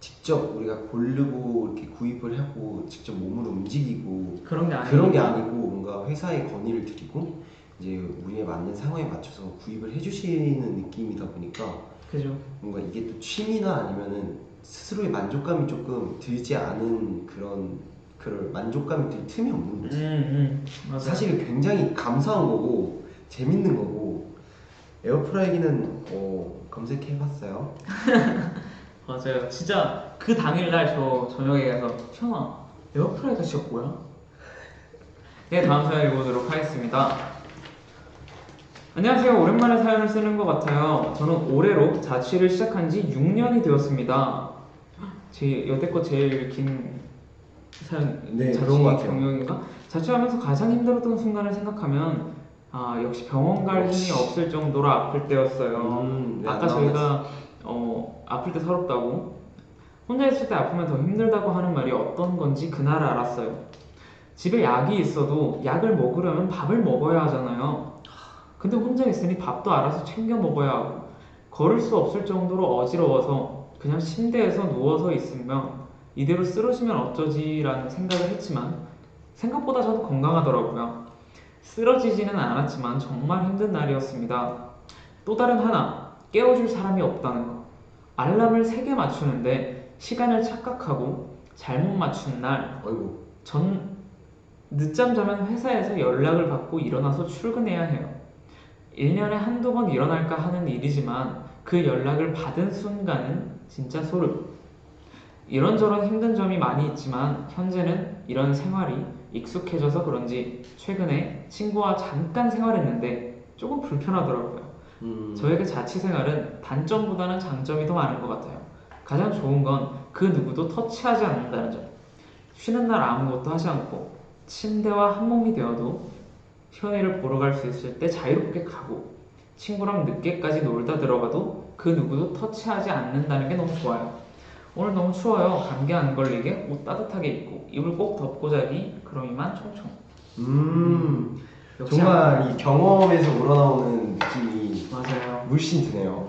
직접 우리가 고르고 이렇게 구입을 하고 직접 몸으로 움직이고 그런 게 아니고 뭔가 회사에 건의를 드리고 이제 우리에 맞는 상황에 맞춰서 구입을 해주시는 느낌이다 보니까 그죠. 뭔가 이게 또 취미나 아니면은 스스로의 만족감이 조금 들지 않은 그런 만족감이 들 틈이 없는 거지. 맞아요. 사실 굉장히 감사한 거고 재밌는 거고 에어프라이기는 검색해봤어요. 맞아요. 진짜 그 당일날 저 저녁에 가서 형아 에어프라이가 진짜 뭐야? 네, 다음 사연 읽어보도록 하겠습니다. 안녕하세요. 오랜만에 사연을 쓰는 것 같아요. 저는 올해로 자취를 시작한 지 6년이 되었습니다. 여태껏 제일 긴 사연, 네, 자취 그런 것 같아요. 경력인가? 자취하면서 가장 힘들었던 순간을 생각하면 역시 병원 갈 힘이 없을 정도로 아플 때였어요. 네, 아까 저희가 아플 때 서럽다고, 혼자 있을 때 아프면 더 힘들다고 하는 말이 어떤 건지 그날 알았어요. 집에 약이 있어도 약을 먹으려면 밥을 먹어야 하잖아요. 근데 혼자 있으니 밥도 알아서 챙겨 먹어야 하고 걸을 수 없을 정도로 어지러워서 그냥 침대에서 누워서 있으면 이대로 쓰러지면 어쩌지라는 생각을 했지만 생각보다 저는 건강하더라고요. 쓰러지지는 않았지만 정말 힘든 날이었습니다. 또 다른 하나, 깨워줄 사람이 없다는 것. 알람을 3개 맞추는데 시간을 착각하고 잘못 맞춘 날, 전 늦잠 자면 회사에서 연락을 받고 일어나서 출근해야 해요. 1년에 한두 번 일어날까 하는 일이지만 그 연락을 받은 순간은 진짜 소름. 이런저런 힘든 점이 많이 있지만 현재는 이런 생활이 익숙해져서 그런지 최근에 친구와 잠깐 생활했는데 조금 불편하더라고요. 저에게 자취생활은 단점보다는 장점이 더 많은 것 같아요. 가장 좋은 건 그 누구도 터치하지 않는다는 점. 쉬는 날 아무것도 하지 않고 침대와 한몸이 되어도 현이를 보러 갈 수 있을 때 자유롭게 가고 친구랑 늦게까지 놀다 들어가도 그 누구도 터치하지 않는다는 게 너무 좋아요. 오늘 너무 추워요. 감기 안 걸리게 옷 따뜻하게 입고 이불 꼭 덮고 자기 그럼 이만 총총. 정말 이 경험에서 우러나오는 느낌이 맞아요. 물씬 드네요.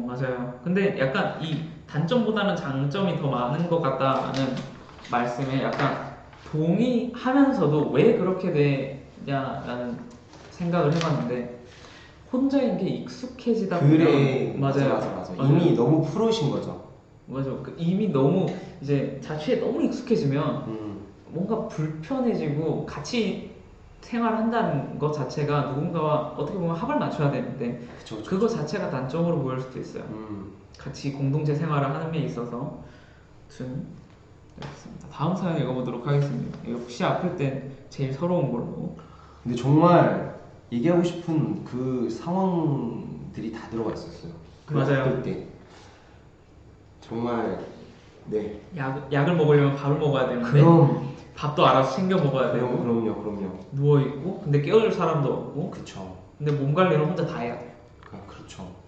맞아요. 근데 약간 이 단점보다는 장점이 더 많은 것 같다는 말씀에 약간 동의하면서도 왜 그렇게 되냐라는 생각을 해봤는데 혼자인 게 익숙해지다 보면 그래. 맞아요. 맞아. 이미 너무 프로신 거죠. 맞아. 이미 너무 이제 자취에 너무 익숙해지면 뭔가 불편해지고 같이 생활한다는 것 자체가 누군가와 어떻게 보면 합을 맞춰야 되는데 그쵸. 그거 자체가 단점으로 보일 수도 있어요. 같이 공동체 생활을 하는 데 있어서 아무튼 그렇습니다. 다음 사연 읽어보도록 하겠습니다. 역시 아플 땐 제일 서러운 걸로. 근데 정말 얘기하고 싶은 그 상황들이 다 들어가 있었어요. 맞아요. 아플 때 정말 네. 약을 먹으려면 밥을 먹어야 되는데 그럼 밥도 알아서 챙겨 먹어야 되고 그럼요. 누워 있고 근데 깨워줄 사람도 없고 그쵸. 근데 몸 관리는 혼자 다 해야 돼. 그렇죠.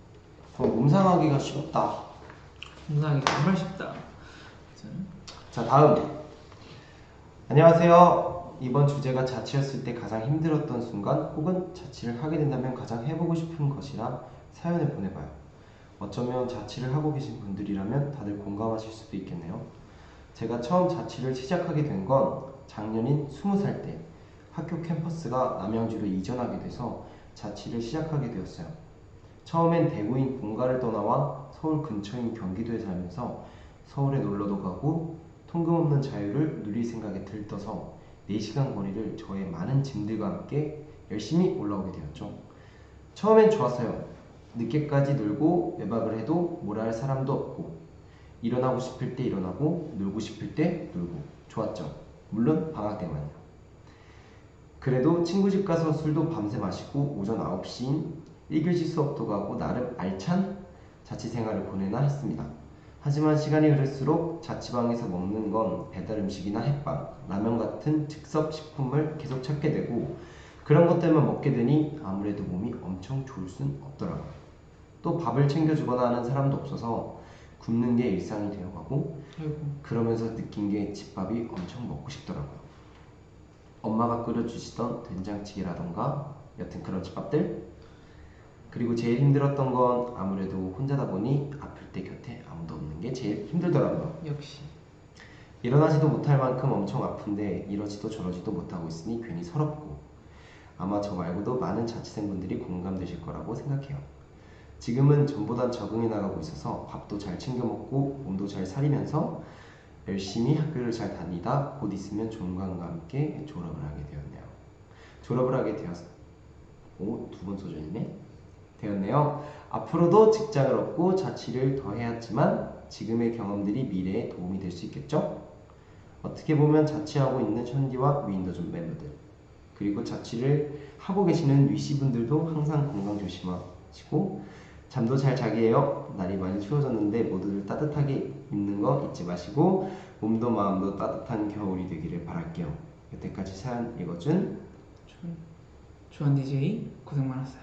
몸 상하기가 쉽다. 몸 상하기 정말 쉽다. 자 다음. 안녕하세요. 이번 주제가 자취였을 때 가장 힘들었던 순간 혹은 자취를 하게 된다면 가장 해보고 싶은 것이라 사연을 보내봐요. 어쩌면 자취를 하고 계신 분들이라면 다들 공감하실 수도 있겠네요. 제가 처음 자취를 시작하게 된 건 작년인 20살 때 학교 캠퍼스가 남양주로 이전하게 돼서 자취를 시작하게 되었어요. 처음엔 대구인 본가를 떠나와 서울 근처인 경기도에 살면서 서울에 놀러도 가고 통금없는 자유를 누릴 생각에 들떠서 4시간 거리를 저의 많은 짐들과 함께 열심히 올라오게 되었죠. 처음엔 좋았어요. 늦게까지 놀고 외박을 해도 뭐라 할 사람도 없고 일어나고 싶을 때 일어나고 놀고 싶을 때 놀고 좋았죠. 물론 방학 때만요. 그래도 친구 집 가서 술도 밤새 마시고 오전 9시인 1교시 수업도 가고 나름 알찬 자취 생활을 보내나 했습니다. 하지만 시간이 흐를수록 자취방에서 먹는 건 배달 음식이나 햇반, 라면 같은 즉석 식품을 계속 찾게 되고 그런 것들만 먹게 되니 아무래도 몸이 엄청 좋을 순 없더라고요. 또 밥을 챙겨주거나 하는 사람도 없어서 굶는 게 일상이 되어가고 그러면서 느낀 게 집밥이 엄청 먹고 싶더라고요. 엄마가 끓여주시던 된장찌개라던가 여튼 그런 집밥들. 그리고 제일 힘들었던 건 아무래도 혼자다 보니 아플 때 곁에 아무도 없는 게 제일 힘들더라고요. 역시 일어나지도 못할 만큼 엄청 아픈데 이러지도 저러지도 못하고 있으니 괜히 서럽고 아마 저 말고도 많은 자취생분들이 공감되실 거라고 생각해요. 지금은 전보단 적응해 나가고 있어서 밥도 잘 챙겨 먹고 몸도 잘 사리면서 열심히 학교를 잘 다니다 곧 있으면 종강과 함께 졸업을 하게 되었네요. 졸업을 하게 두 번 소절이네. 되었네요. 앞으로도 직장을 얻고 자취를 더 해야지만 지금의 경험들이 미래에 도움이 될 수 있겠죠? 어떻게 보면 자취하고 있는 션디와 위인더존 멤버들 그리고 자취를 하고 계시는 위씨분들도 항상 건강 조심하시고 잠도 잘 자게 해요. 날이 많이 추워졌는데 모두들 따뜻하게 입는 거 잊지 마시고 몸도 마음도 따뜻한 겨울이 되기를 바랄게요. 여태까지 사연 읽어준 주한 DJ 고생 많았어요.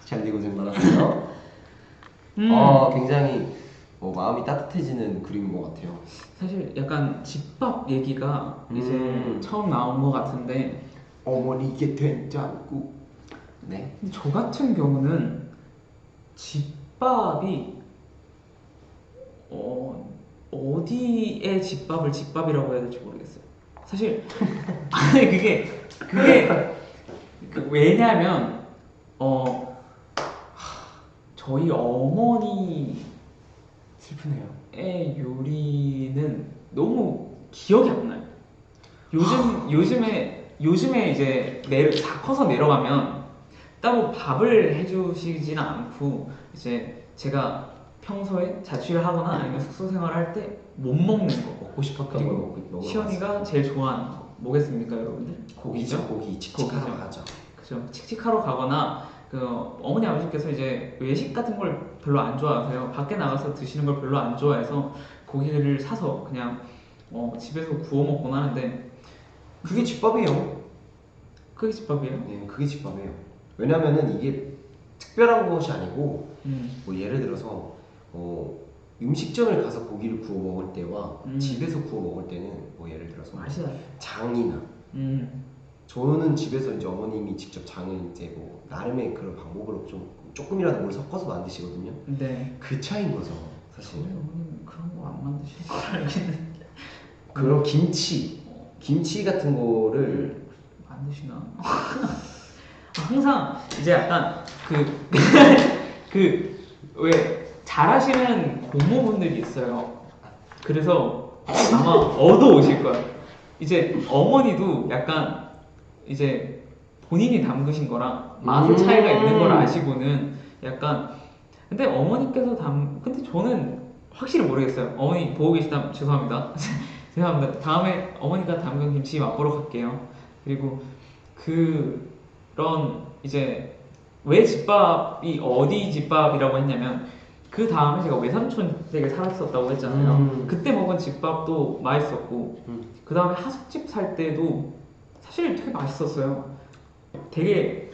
샨디 고생 많았어요. 굉장히 마음이 따뜻해지는 그림인 것 같아요. 사실 약간 집밥 얘기가 이제 처음 나온 것 같은데 어머니 이게 된장국. 네. 근데 저 같은 경우는 집밥이 어디에 집밥을 집밥이라고 해야 될지 모르겠어요. 사실 아니 그게 왜냐면 저희 어머니 슬프네요. 의 요리는 너무 기억이 안 나요. 요즘에 이제 다 커서 내려가면 따로 밥을 해주시지는 않고 이제 제가 평소에 자취를 하거나 아니면 숙소 생활을 할 때 못 먹는 거 먹고 싶었던 걸 먹고 시연이가 제일 좋아하는 거 뭐겠습니까 여러분들? 고기죠. 고기 칙칙하러 가죠. 그죠. 칙칙하러 가거나 그 어머니 아버지께서 이제 외식 같은 걸 별로 안 좋아하세요. 밖에 나가서 드시는 걸 별로 안 좋아해서 고기를 사서 그냥 집에서 구워 먹곤 하는데 그게 집밥이에요. 그게 집밥이에요? 네, 그게 집밥이에요. 왜냐면은 이게 특별한 것이 아니고 뭐 예를 들어서 음식점을 가서 고기를 구워 먹을 때와 집에서 구워 먹을 때는 뭐 예를 들어서 맛이 나요. 장이나 저는 집에서 이제 어머님이 직접 장을 이제 뭐 나름의 그런 방법으로 좀 조금이라도 뭘 섞어서 만드시거든요. 네. 그 차이인 거죠, 사실. 저희 어머님 그런 거 안 만드시는 걸 알겠는데. 그런 김치 같은 거를 만드시나? 항상 이제 약간 그 왜 잘하시는 고모분들이 있어요. 그래서 아마 얻어오실 거야. 이제 어머니도 약간 이제 본인이 담그신 거랑 맛의 차이가 있는 걸 아시고는 약간 근데 어머니께서 근데 저는 확실히 모르겠어요. 어머니 보고 계시다면 죄송합니다. 죄송합니다. 다음에 어머니가 담근 김치 맛보러 갈게요. 그리고 그런 이제 왜 집밥이 어디 집밥이라고 했냐면 그 다음에 제가 외삼촌 댁에 살았었다고 했잖아요. 그때 먹은 집밥도 맛있었고 그 다음에 하숙집 살 때도 사실 되게 맛있었어요. 되게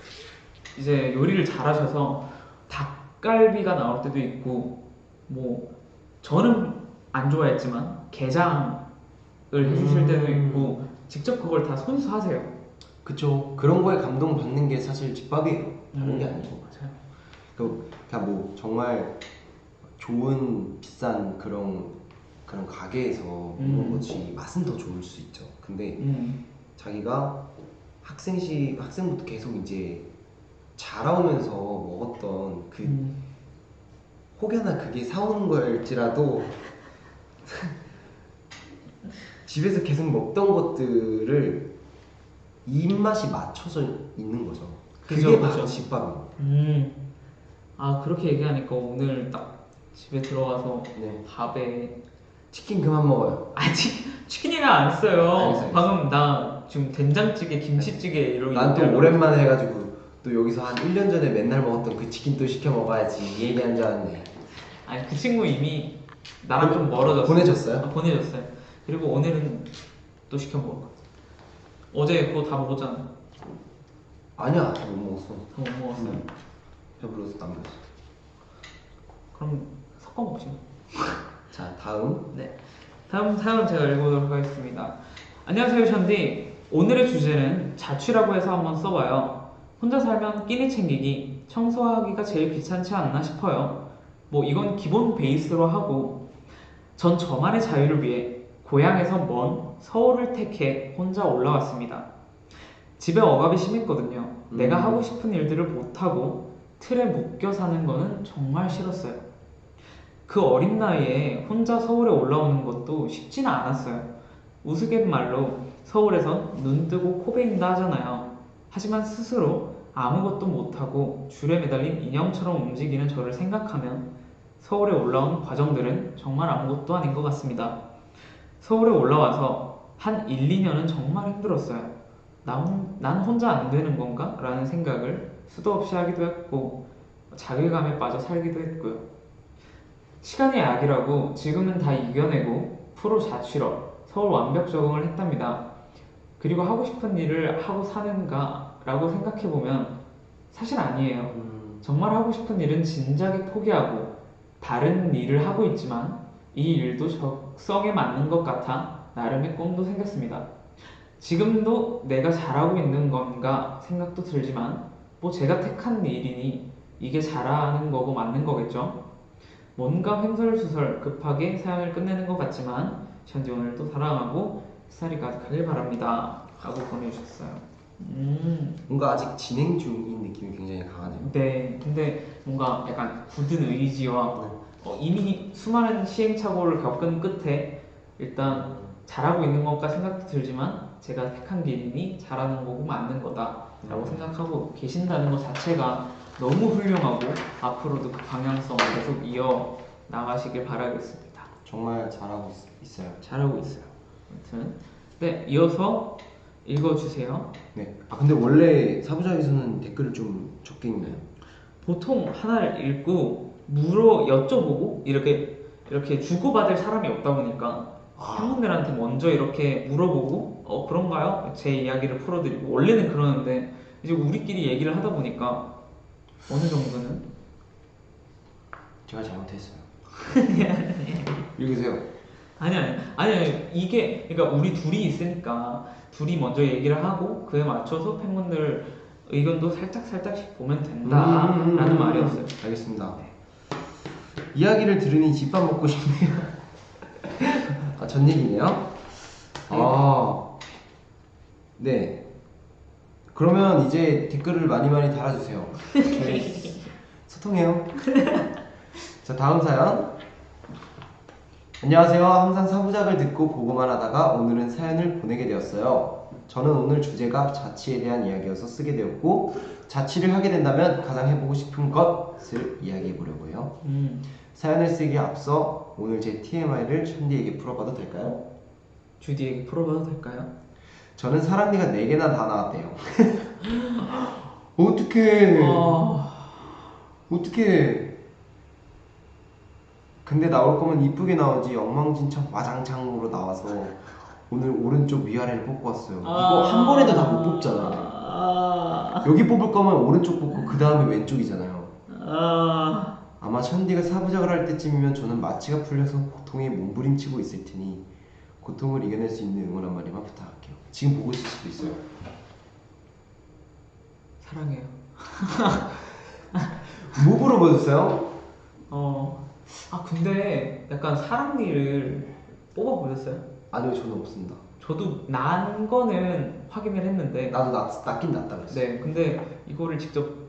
이제 요리를 잘하셔서 닭갈비가 나올 때도 있고 뭐 저는 안 좋아했지만 게장을 해주실 때도 있고 직접 그걸 다 손수하세요. 그쵸. 그런 거에 감동받는 게 사실 집밥이에요. 다른 게 아니고. 맞아요. 그러니까 뭐 정말 좋은 비싼 그런 가게에서 먹는 것이 맛은 더 좋을 수 있죠. 근데 자기가 학생부터 계속 이제 자라오면서 먹었던 그 혹여나 그게 사오는 걸지라도 집에서 계속 먹던 것들을 입맛이 맞춰져 있는 거죠. 그게 바로 집밥이에요. 아 그렇게 얘기하니까 오늘 딱 집에 들어와서 네. 밥에 치킨 그만 먹어요. 아 치킨이랑 안 써요. 알겠어요. 방금 나 지금 된장찌개, 김치찌개 이런 난 또 오랜만에 해가지고 또 여기서 한 1년 전에 맨날 먹었던 그 치킨 또 시켜 먹어야지 이 얘기한 줄 알았네. 아니 그 친구 이미 나랑 좀 멀어졌어. 보내줬어요? 보내줬어요. 그리고 오늘은 또 시켜 먹을 거야. 어제 그거 다 먹었잖아. 아니야, 다 못 먹었어. 다 못 먹었어요. 배불러서 남겼어. 그럼 섞어 먹지. 자, 다음. 네. 다음 사연 제가 읽어보도록 하겠습니다. 안녕하세요, 션디. 오늘의 주제는 자취라고 해서 한번 써봐요. 혼자 살면 끼니 챙기기, 청소하기가 제일 귀찮지 않나 싶어요. 뭐 이건 기본 베이스로 하고 전 저만의 자유를 위해 고향에서 먼 서울을 택해 혼자 올라왔습니다. 집에 억압이 심했거든요. 내가 하고 싶은 일들을 못하고 틀에 묶여 사는 거는 정말 싫었어요. 그 어린 나이에 혼자 서울에 올라오는 것도 쉽지는 않았어요. 우스갯말로 서울에선 눈 뜨고 코 베인다 하잖아요. 하지만 스스로 아무것도 못하고 줄에 매달린 인형처럼 움직이는 저를 생각하면 서울에 올라온 과정들은 정말 아무것도 아닌 것 같습니다. 서울에 올라와서 한 1, 2년은 정말 힘들었어요. 난 혼자 안 되는 건가? 라는 생각을 수도 없이 하기도 했고 자괴감에 빠져 살기도 했고요. 시간이 약이라고 지금은 다 이겨내고 프로 자취러 서울 완벽 적응을 했답니다. 그리고 하고 싶은 일을 하고 사는가? 라고 생각해보면 사실 아니에요. 정말 하고 싶은 일은 진작에 포기하고 다른 일을 하고 있지만 이 일도 적성에 맞는 것 같아 나름의 꿈도 생겼습니다. 지금도 내가 잘하고 있는 건가 생각도 들지만 뭐 제가 택한 일이니 이게 잘하는 거고 맞는 거겠죠? 뭔가 횡설수설 급하게 사연을 끝내는 것 같지만 션디 오늘도 사랑하고 햇살이 가득하길 바랍니다. 라고 보내주셨어요. 뭔가 아직 진행 중인 느낌이 굉장히 강하네요. 네, 근데 뭔가 약간 굳은 의지와 이미 수많은 시행착오를 겪은 끝에 일단 잘하고 있는 것과 생각도 들지만 제가 택한 길이니 잘하는 거고 맞는 거다라고 생각하고 계신다는 것 자체가 너무 훌륭하고 앞으로도 그 방향성을 계속 이어 나가시길 바라겠습니다. 정말 잘하고 있어요. 잘하고 있어요. 아무튼 네, 이어서 읽어주세요. 네. 아 근데 원래 사부작에서는 댓글을 좀 적게 읽나요? 보통 하나를 읽고 여쭤보고 이렇게 주고받을 사람이 없다 보니까 팬분들한테 먼저 이렇게 물어보고 그런가요? 제 이야기를 풀어드리고 원래는 그러는데 이제 우리끼리 얘기를 하다 보니까 어느 정도는 제가 잘못했어요. 읽으세요. 아니 이게 그러니까 우리 둘이 있으니까 둘이 먼저 얘기를 하고 그에 맞춰서 팬분들 의견도 살짝씩 보면 된다라는 말이었어요. 알겠습니다. 이야기를 들으니 집밥 먹고 싶네요. 아, 전 얘기네요. 네. 그러면 이제 댓글을 많이 달아주세요. 저희 소통해요. 자, 다음 사연. 안녕하세요. 항상 사부작을 듣고 보고만 하다가 오늘은 사연을 보내게 되었어요. 저는 오늘 주제가 자취에 대한 이야기여서 쓰게 되었고, 자취를 하게 된다면 가장 해보고 싶은 것을 이야기해 보려고요. 사연을 쓰기에 앞서 오늘 제 TMI를 션디에게 풀어봐도 될까요? 주디에게 풀어봐도 될까요? 저는 사랑니가 4개나 다 나왔대요. 어떡해. 어떡해. 근데 나올 거면 이쁘게 나오지 엉망진창 와장창으로 나와서 오늘 오른쪽 위아래를 뽑고 왔어요. 이거 한 번에도 다 못 뽑잖아. 여기 뽑을 거면 오른쪽 뽑고 그 다음에 왼쪽이잖아요. 아마 션디가 사부작을 할 때쯤이면 저는 마취가 풀려서 고통에 몸부림치고 있을 테니 고통을 이겨낼 수 있는 응원 한마디만 부탁할게요. 지금 보고 있을 수도 있어요. 사랑해요. 뭐 물어보셨어요? 근데 약간 사랑니를 뽑아보셨어요? 아니요, 저는 없습니다. 저도 난 거는 확인을 했는데 나도 낫긴 낫다 그랬어. 네, 근데 이거를 직접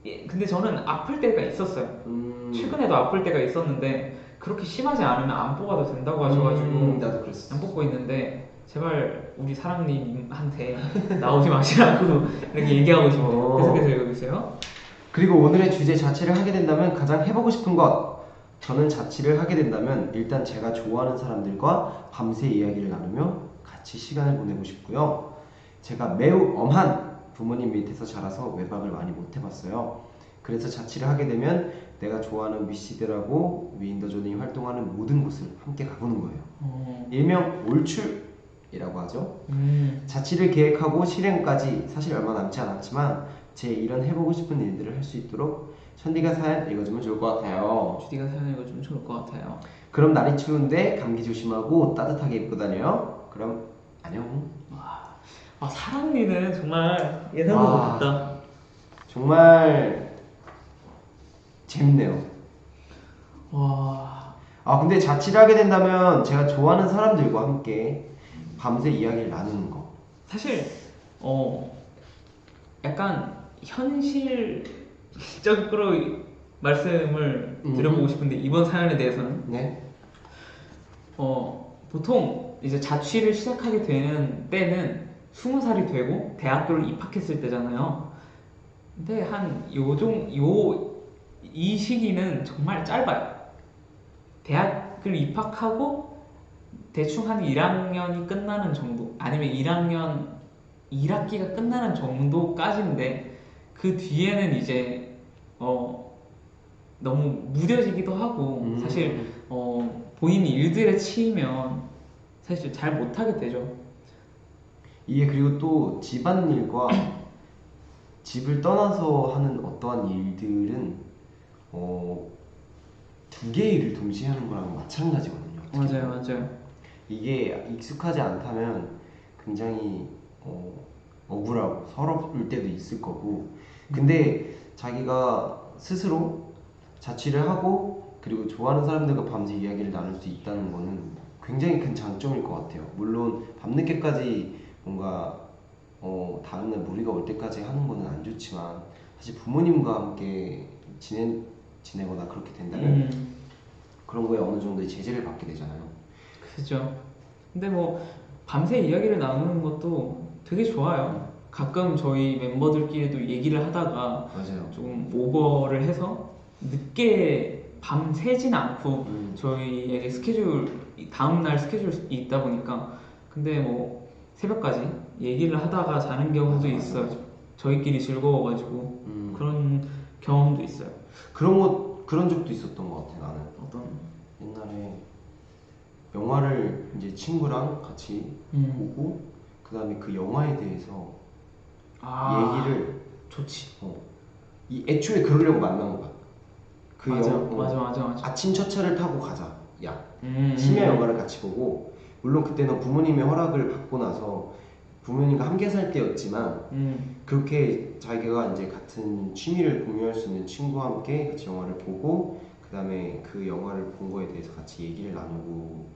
근데 저는 아플 때가 있었어요. 최근에도 아플 때가 있었는데 그렇게 심하지 않으면 안 뽑아도 된다고 하셔가지고 나도 그랬어. 안 뽑고 있는데 제발 우리 사랑님한테 나오지 마시라고 이렇게 얘기하고 싶어요. 계속해서 읽어주세요. 그리고 오늘의 주제 자취를 하게 된다면 가장 해보고 싶은 것. 저는 자취를 하게 된다면 일단 제가 좋아하는 사람들과 밤새 이야기를 나누며 같이 시간을 보내고 싶고요. 제가 매우 엄한 부모님 밑에서 자라서 외박을 많이 못 해봤어요. 그래서 자취를 하게 되면 내가 좋아하는 위시들하고 위인더존이 활동하는 모든 곳을 함께 가보는 거예요. 일명 올출이라고 하죠. 자취를 계획하고 실행까지 사실 얼마 남지 않았지만 제 이런 해보고 싶은 일들을 할 수 있도록 션디가 사연 읽어주면 좋을 것 같아요. 주디가 사연 읽어주면 좋을 것 같아요. 그럼 날이 추운데 감기 조심하고 따뜻하게 입고 다녀요. 그럼 안녕. 사랑니는 정말 예상도 못했다. 정말 재밌네요. 근데 자취를 하게 된다면 제가 좋아하는 사람들과 함께 밤새 이야기를 나누는 거. 사실 약간 현실적으로 말씀을 드려보고 싶은데 이번 사연에 대해서는 네. 보통 이제 자취를 시작하게 되는 때는 20살이 되고 대학교를 입학했을 때잖아요. 근데 이 시기는 정말 짧아요. 대학을 입학하고 대충 한 1학년이 끝나는 정도, 아니면 1학기가 끝나는 정도까지인데 그 뒤에는 이제 너무 무뎌지기도 하고 사실 본인이 일들에 치이면 사실 잘 못하게 되죠. 이게 그리고 또 집안일과 집을 떠나서 하는 어떠한 일들은 두 개의 일을 동시에 하는 거랑 마찬가지거든요. 맞아요. 이게 익숙하지 않다면 굉장히 억울하고 서러울 때도 있을 거고, 근데 자기가 스스로 자취를 하고 그리고 좋아하는 사람들과 밤새 이야기를 나눌 수 있다는 거는 굉장히 큰 장점일 것 같아요. 물론 밤늦게까지 뭔가 다음날 무리가 올 때까지 하는 거는 안 좋지만 사실 부모님과 함께 지내거나 그렇게 된다면 그런 거에 어느 정도의 제재를 받게 되잖아요. 그죠. 근데 뭐 밤새 이야기를 나누는 것도 되게 좋아요. 가끔 저희 멤버들끼리도 얘기를 하다가 맞아요. 좀 오버를 해서 늦게 밤새진 않고 저희에게 다음날 스케줄이 있다 보니까 근데 뭐 새벽까지 얘기를 하다가 자는 경우도 있어요. 저희끼리 즐거워가지고 그런 경험도 있어요. 그런 적도 있었던 것 같아. 나는 어떤 옛날에 영화를 이제 친구랑 같이 보고 그 다음에 그 영화에 대해서 얘기를 좋지. 이 애초에 그러려고 만난 거야. 맞아. 아침 첫 차를 타고 가자. 야, 심야 영화를 같이 보고, 물론 그때는 부모님의 허락을 받고 나서 부모님과 함께 살 때였지만 그렇게 자기가 이제 같은 취미를 공유할 수 있는 친구와 함께 같이 영화를 보고 그 다음에 그 영화를 본 거에 대해서 같이 얘기를 나누고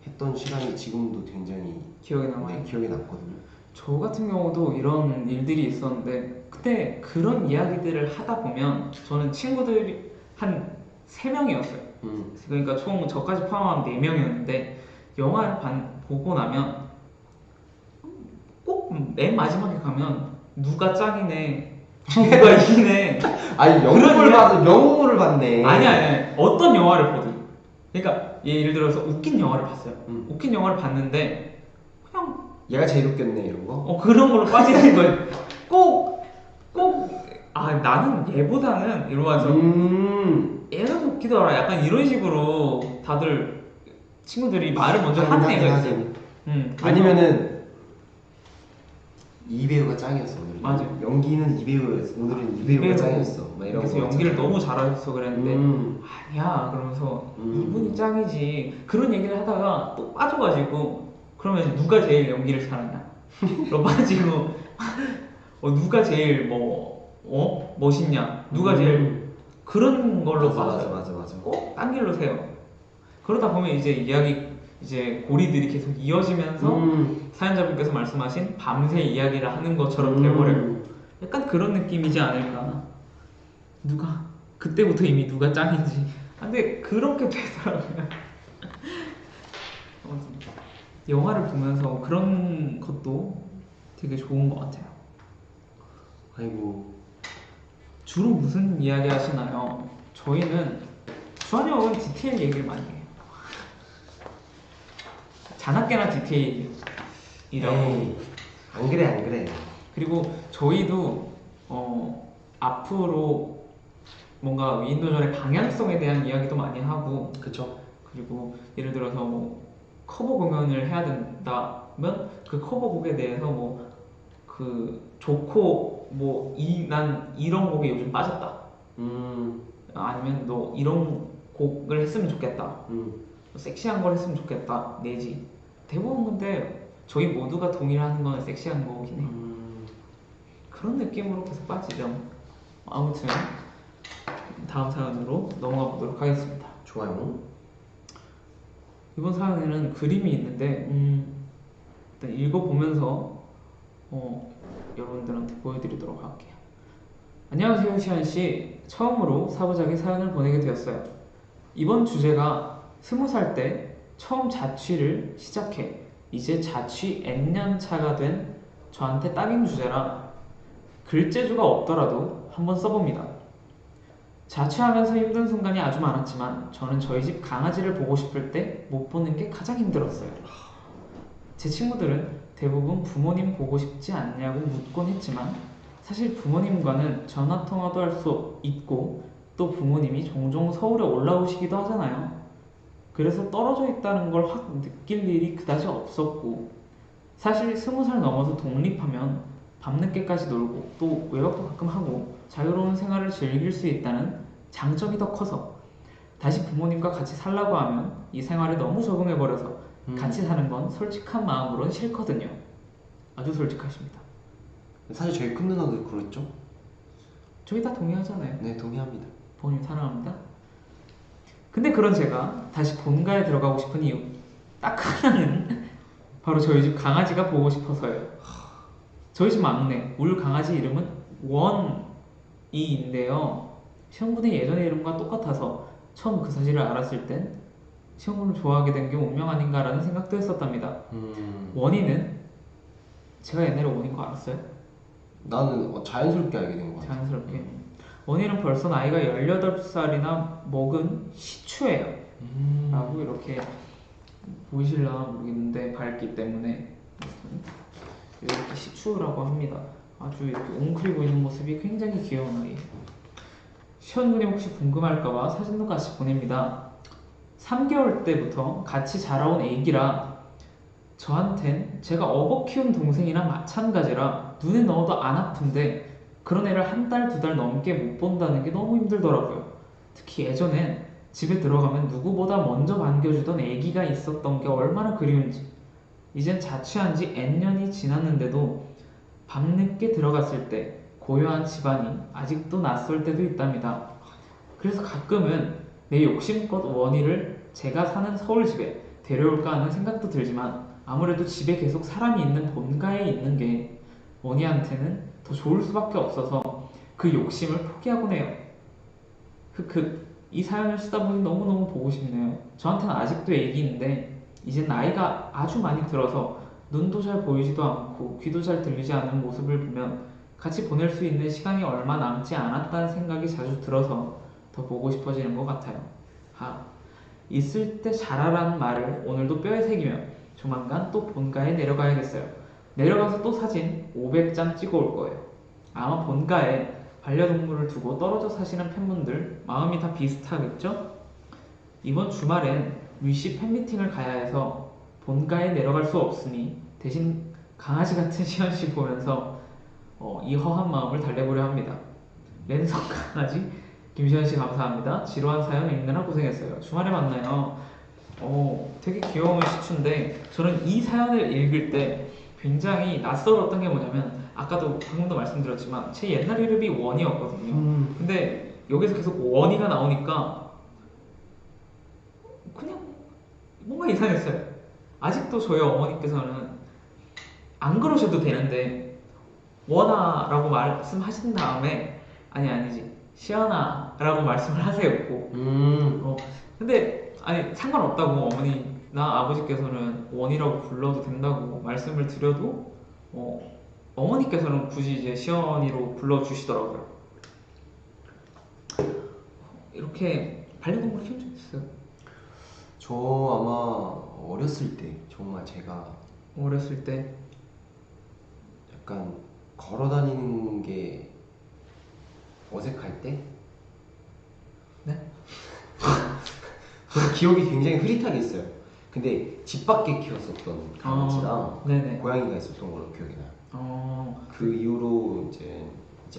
했던 시간이 지금도 굉장히 기억에 남아요. 네, 기억에 남거든요. 저 같은 경우도 이런 일들이 있었는데 그때 그런 이야기들을 하다 보면 저는 친구들이 한 3명이었어요. 그러니까 총 저까지 포함하면 4명이었는데 영화를 보고 나면 꼭 맨 마지막에 가면 누가 짱이네 누가 이기네 아니 영웅을 봤네. 아니 어떤 영화를 보든 그러니까 예를 들어서 웃긴 영화를 봤어요. 웃긴 영화를 봤는데 그냥 얘가 제일 웃겼네 이런 거? 그런 걸로 빠지는 거예요. 꼭 나는 얘보다는 이러면서 얘가 더 웃기더라 약간 이런 식으로 다들 친구들이 말을 먼저 하는 애가 있어요. 아니면은 이 배우가 짱이었어 오늘은. 맞아. 연기는 이 배우였어. 오늘은 이 배우가 짱이었어. 막 이런 그래서 거 연기를 있잖아. 너무 잘하셔서 그랬는데 아니야 그러면서 이분이 짱이지 그런 얘기를 하다가 또 빠져가지고 그러면 누가 제일 연기를 잘하냐 로 빠지고 누가 제일 멋있냐 누가 제일 그런 걸로 빠져요. 맞아. 꼭 딴 길로 세요. 그러다 보면 이제 이제 고리들이 계속 이어지면서 사연자분께서 말씀하신 밤새 이야기를 하는 것처럼 돼버려요. 약간 그런 느낌이지 않을까. 누가 그때부터 이미 누가 짱인지. 근데 그렇게 되더라고요. 영화를 보면서 그런 것도 되게 좋은 것 같아요. 아이고. 주로 무슨 이야기 하시나요? 저희는 주한이 형은 디테일 얘기를 많이 해요. 자나깨나 디테일이라고. 안 그래. 그리고 저희도 앞으로 뭔가 위인도전의 방향성에 대한 이야기도 많이 하고. 그쵸. 그리고 예를 들어서 커버 공연을 해야 된다면 그 커버곡에 대해서 좋고 난 이런 곡에 요즘 빠졌다. 아니면 너 이런 곡을 했으면 좋겠다. 섹시한 걸 했으면 좋겠다. 내지 대부분 근데 저희 모두가 동일한 건 섹시한 거긴 해. 그런 느낌으로 계속 빠지죠. 아무튼 다음 사연으로 넘어가 보도록 하겠습니다. 좋아요. 이번 사연에는 그림이 있는데 일단 읽어보면서 여러분들한테 보여드리도록 할게요. 안녕하세요 시안씨. 처음으로 사부작에 사연을 보내게 되었어요. 이번 주제가 20살 때 처음 자취를 시작해 이제 자취 N년 차가 된 저한테 딱인 주제라 글재주가 없더라도 한번 써봅니다. 자취하면서 힘든 순간이 아주 많았지만 저는 저희 집 강아지를 보고 싶을 때 못 보는 게 가장 힘들었어요. 제 친구들은 대부분 부모님 보고 싶지 않냐고 묻곤 했지만 사실 부모님과는 전화통화도 할 수 있고 또 부모님이 종종 서울에 올라오시기도 하잖아요. 그래서 떨어져 있다는 걸 확 느낄 일이 그다지 없었고 사실 20살 넘어서 독립하면 밤늦게까지 놀고 또 외박도 가끔 하고 자유로운 생활을 즐길 수 있다는 장점이 더 커서 다시 부모님과 같이 살라고 하면 이 생활에 너무 적응해버려서 같이 사는 건 솔직한 마음으론 싫거든요. 아주 솔직하십니다. 사실 저희 큰 누나도 그랬죠? 저희 다 동의하잖아요. 네, 동의합니다. 부모님 사랑합니다. 근데 그런 제가 다시 본가에 들어가고 싶은 이유 딱 하나는 바로 저희 집 강아지가 보고 싶어서요. 저희 집 막내 울 강아지 이름은 원이인데요. 시험군의 예전의 이름과 똑같아서 처음 그 사실을 알았을 땐 시험군을 좋아하게 된 게 운명 아닌가라는 생각도 했었답니다. 원이는 제가 옛날에 원인 거 알았어요? 나는 자연스럽게 알게 된 것 같아. 자연스럽게. 원희는 벌써 나이가 18살이나 먹은 시추예요. 라고 이렇게 보이실라 모르겠는데 밝기 때문에 이렇게 시추라고 합니다. 아주 이렇게 웅크리고 있는 모습이 굉장히 귀여운 아이. 시원군이 혹시 궁금할까봐 사진도 같이 보냅니다. 3개월 때부터 같이 자라온 애기라 저한텐 제가 업어 키운 동생이랑 마찬가지라 눈에 넣어도 안 아픈데 그런 애를 한 달, 2달 넘게 못 본다는 게 너무 힘들더라고요. 특히 예전엔 집에 들어가면 누구보다 먼저 반겨주던 애기가 있었던 게 얼마나 그리운지. 이젠 자취한 지 N년이 지났는데도 밤늦게 들어갔을 때 고요한 집안이 아직도 낯설 때도 있답니다. 그래서 가끔은 내 욕심껏 원희를 제가 사는 서울집에 데려올까 하는 생각도 들지만 아무래도 집에 계속 사람이 있는 본가에 있는 게 원희한테는 더 좋을 수밖에 없어서 그 욕심을 포기하곤 해요. 흑흑, 이 사연을 쓰다 보니 너무너무 보고 싶네요. 저한테는 아직도 애기인데 이제 나이가 아주 많이 들어서 눈도 잘 보이지도 않고 귀도 잘 들리지 않는 모습을 보면 같이 보낼 수 있는 시간이 얼마 남지 않았다는 생각이 자주 들어서 더 보고 싶어지는 것 같아요. 있을 때 잘하라는 말을 오늘도 뼈에 새기며 조만간 또 본가에 내려가야겠어요. 내려가서 또 사진 500장 찍어 올 거예요. 아마 본가에 반려동물을 두고 떨어져 사시는 팬분들 마음이 다 비슷하겠죠? 이번 주말엔 위시 팬미팅을 가야 해서 본가에 내려갈 수 없으니 대신 강아지 같은 시연씨 보면서 이 허한 마음을 달래보려 합니다. 랜선 강아지 김시현씨 감사합니다. 지루한 사연 읽느라 고생했어요. 주말에 만나요. 되게 귀여운 시추인데 저는 이 사연을 읽을 때 굉장히 낯설었던 게 뭐냐면 아까도 방금도 말씀드렸지만 제 옛날 이름이 원이었거든요. 근데 여기서 계속 원이가 나오니까 그냥 뭔가 이상했어요. 아직도 저희 어머니께서는 안 그러셔도 되는데 원아라고 말씀하신 다음에 아니지 시연아라고 말씀을 하세요 꼭. 근데 아니 상관없다고 어머니나 아버지께서는 원이라고 불러도 된다고 말씀을 드려도 어머니께서는 굳이 이제 시연이로 불러주시더라고요. 이렇게 반려동물 키운 적 있어요? 저 아마 어렸을 때 정말 제가 어렸을 때 약간 걸어 다니는 게 어색할 때? 네? 저는 기억이 굉장히 흐릿하게 있어요. 근데 집 밖에 키웠었던 강아지랑 네네. 고양이가 있었던 걸로 기억이 나요. 그 이후로 이제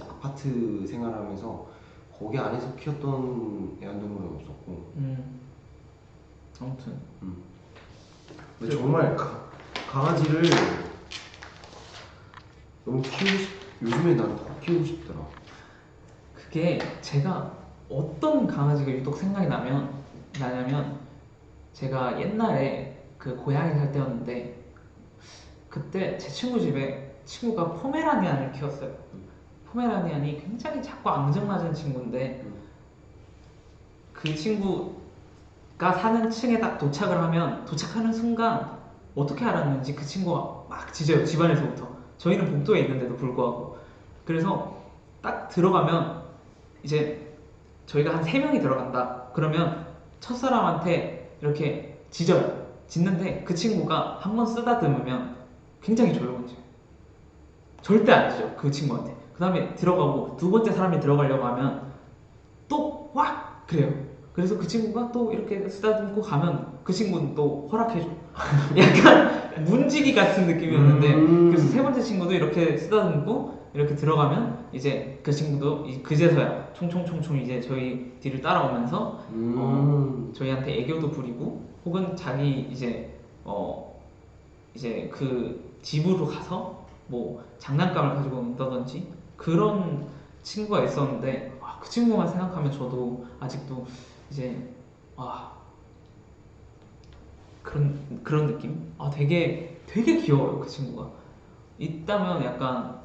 아파트 생활하면서 거기 안에서 키웠던 애완동물은 없었고. 아무튼. 근데 정말 강아지를 너무 요즘에 난 더 키우고 싶더라. 그게 제가 어떤 강아지가 유독 생각이 나냐면 제가 옛날에 그 고향에 살 때였는데 그때 제 친구 집에 친구가 포메라니안을 키웠어요. 포메라니안이 굉장히 작고 앙증맞은 친구인데 그 친구가 사는 층에 딱 도착을 하면 도착하는 순간 어떻게 알았는지 그 친구가 막 짖어요. 집안에서부터. 저희는 복도에 있는데도 불구하고. 그래서 딱 들어가면 이제 저희가 한 3명이 들어간다. 그러면 첫사람한테 이렇게 짖어요. 짖는데 그 친구가 한번 쓰다듬으면 굉장히 조용해져요. 절대 안 짖어. 그 친구한테. 그 다음에 들어가고 두 번째 사람이 들어가려고 하면 또 확! 그래요. 그래서 그 친구가 또 이렇게 쓰다듬고 가면 그 친구는 또 허락해줘. 약간 문지기 같은 느낌이었는데 그래서 세 번째 친구도 이렇게 쓰다듬고 이렇게 들어가면 이제 그 친구도 그제서야 총총총총 이제 저희 뒤를 따라오면서 저희한테 애교도 부리고 혹은 자기 이제 그 집으로 가서 뭐 장난감을 가지고 온다든지 그런 친구가 있었는데 그 친구만 생각하면 저도 아직도 이제 그런 느낌? 되게 귀여워요 그 친구가. 있다면 약간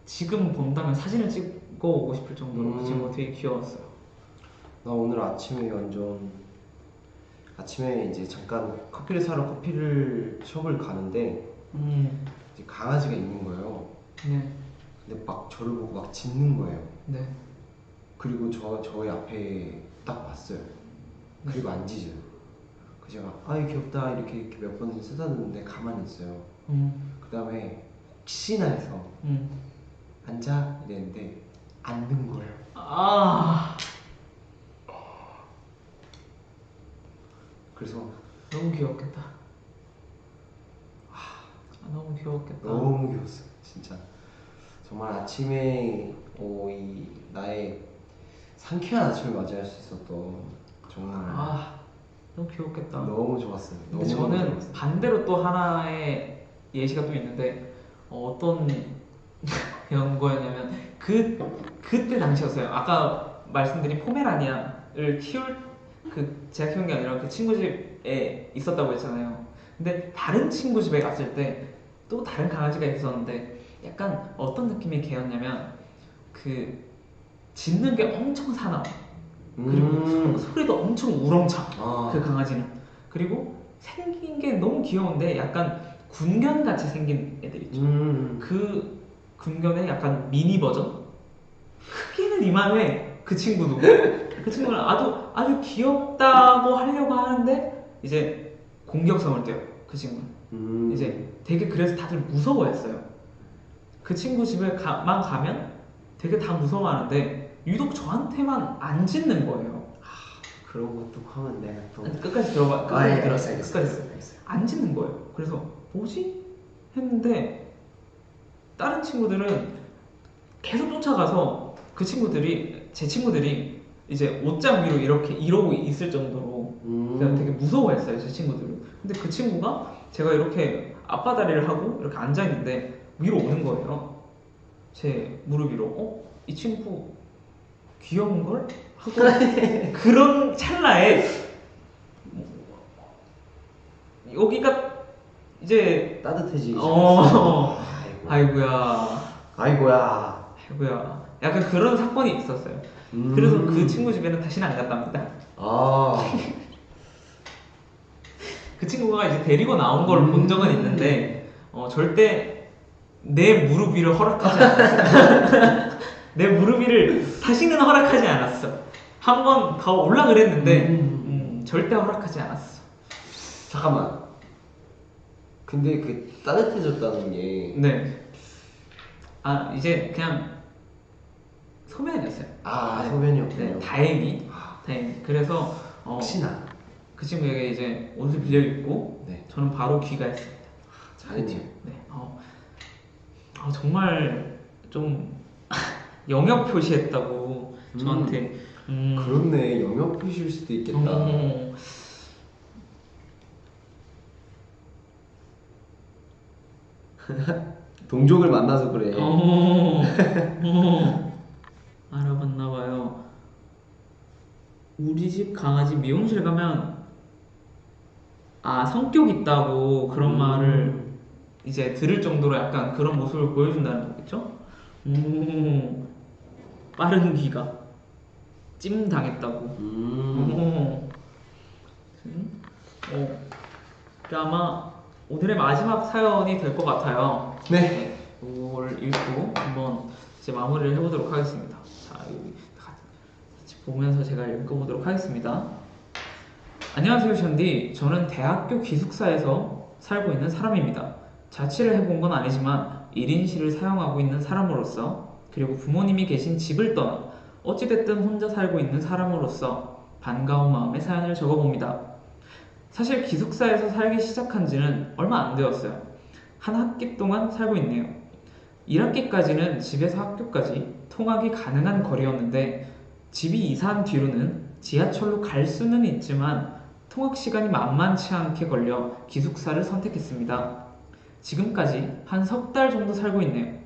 지금 본다면 사진을 찍어 오고 싶을 정도로 그 친구가 되게 귀여웠어요. 나 오늘 아침에 이제 잠깐 커피를 사러 커피숍을 가는데 이제 강아지가 있는 거예요. 네. 근데 막 저를 보고 막 짖는 거예요. 네. 그리고 저희 앞에 딱 봤어요. 그리고 안 짖어요. 그래서 제가 귀엽다 이렇게 몇 번 쓰다듬는데 가만히 있어요. 그 다음에 혹시나 해서 앉아 이랬는데 앉는 거예요. 그래서 너무 귀엽겠다. 너무 귀엽겠다. 너무 귀여웠어요, 진짜. 정말 아침에 이 나의 상쾌한 아침을 맞이할 수 있었던 정말 너무 귀엽겠다. 너무 좋았어요. 근데 너무 저는 좋았어요. 반대로 또 하나의 예시가 또 있는데 어떤 이런 거였냐면 그때 당시였어요. 아까 말씀드린 포메라니안을 제가 키운 게 아니라 그 친구 집에 있었다고 했잖아요. 근데 다른 친구 집에 갔을 때 또 다른 강아지가 있었는데 약간 어떤 느낌의 개였냐면 그 짖는 게 엄청 사나워. 그리고 소리도 엄청 우렁차. 그 강아지는. 그리고 생긴 게 너무 귀여운데 약간 군견 같이 생긴 애들 있죠. 그 군견의 약간 미니 버전. 크기는 이만해. 그 친구도. 그 친구는 아주 귀엽다고 하려고 하는데 이제 공격성을 떼요. 그 친구는. 이제 되게 그래서 다들 무서워했어요. 그 친구 집에만 가면 되게 다 무서워하는데 유독 저한테만 안 짖는 거예요. 그런 것도 하면 내가 또 끝까지 들어봐. 끝까지 들었어요. 알겠어요. 안 짖는 거예요. 그래서 뭐지? 했는데 다른 친구들은 계속 쫓아가서 제 친구들이 이제 옷장 위로 이렇게 이러고 있을 정도로 그냥 되게 무서워했어요, 제 친구들은. 근데 그 친구가 제가 이렇게 앞바다리를 하고 이렇게 앉아 있는데 위로 오는 거예요. 제 무릎 위로. 이 친구 귀여운 걸? 하고 그런 찰나에 여기가 이제 따뜻해지기 아이고야. 약간 그런 사건이 있었어요. 그래서 그 친구 집에는 다시는 안 갔답니다. 그 친구가 이제 데리고 나온 걸 본 적은 있는데 절대 내 무릎 위를 허락하지 않았어. 내 무릎 위를 다시는 허락하지 않았어. 한 번 더 올라 그랬는데 절대 허락하지 않았어. 잠깐만. 근데 그 따뜻해졌다는 게 네. 이제 그냥 소변이었어요. 소변이었군요. 네, 다행히. 그래서 혹시나 그 친구에게 이제 옷을 빌려 입고 저는 바로 귀가했습니다. 잘했죠. 네. 정말 좀 영역 표시했다고 저한테. 그렇네. 영역 표시일 수도 있겠다. 동족을 만나서 그래. 알아봤나봐요. 우리 집 강아지 미용실 가면 성격 있다고 그런 말을 이제 들을 정도로 약간 그런 모습을 보여준다는 거겠죠? 빠른 귀가 찜 당했다고. 아마 오늘의 마지막 사연이 될 것 같아요. 네. 이걸 읽고 한번 이제 마무리를 해보도록 하겠습니다. 자, 여기 같이 보면서 제가 읽어보도록 하겠습니다. 안녕하세요, 션디. 저는 대학교 기숙사에서 살고 있는 사람입니다. 자취를 해본 건 아니지만 1인실을 사용하고 있는 사람으로서, 그리고 부모님이 계신 집을 떠나 어찌됐든 혼자 살고 있는 사람으로서 반가운 마음에 사연을 적어봅니다. 사실 기숙사에서 살기 시작한 지는 얼마 안 되었어요. 한 학기 동안 살고 있네요. 1학기까지는 집에서 학교까지 통학이 가능한 거리였는데 집이 이사한 뒤로는 지하철로 갈 수는 있지만 통학 시간이 만만치 않게 걸려 기숙사를 선택했습니다. 지금까지 한 석 달 정도 살고 있네요.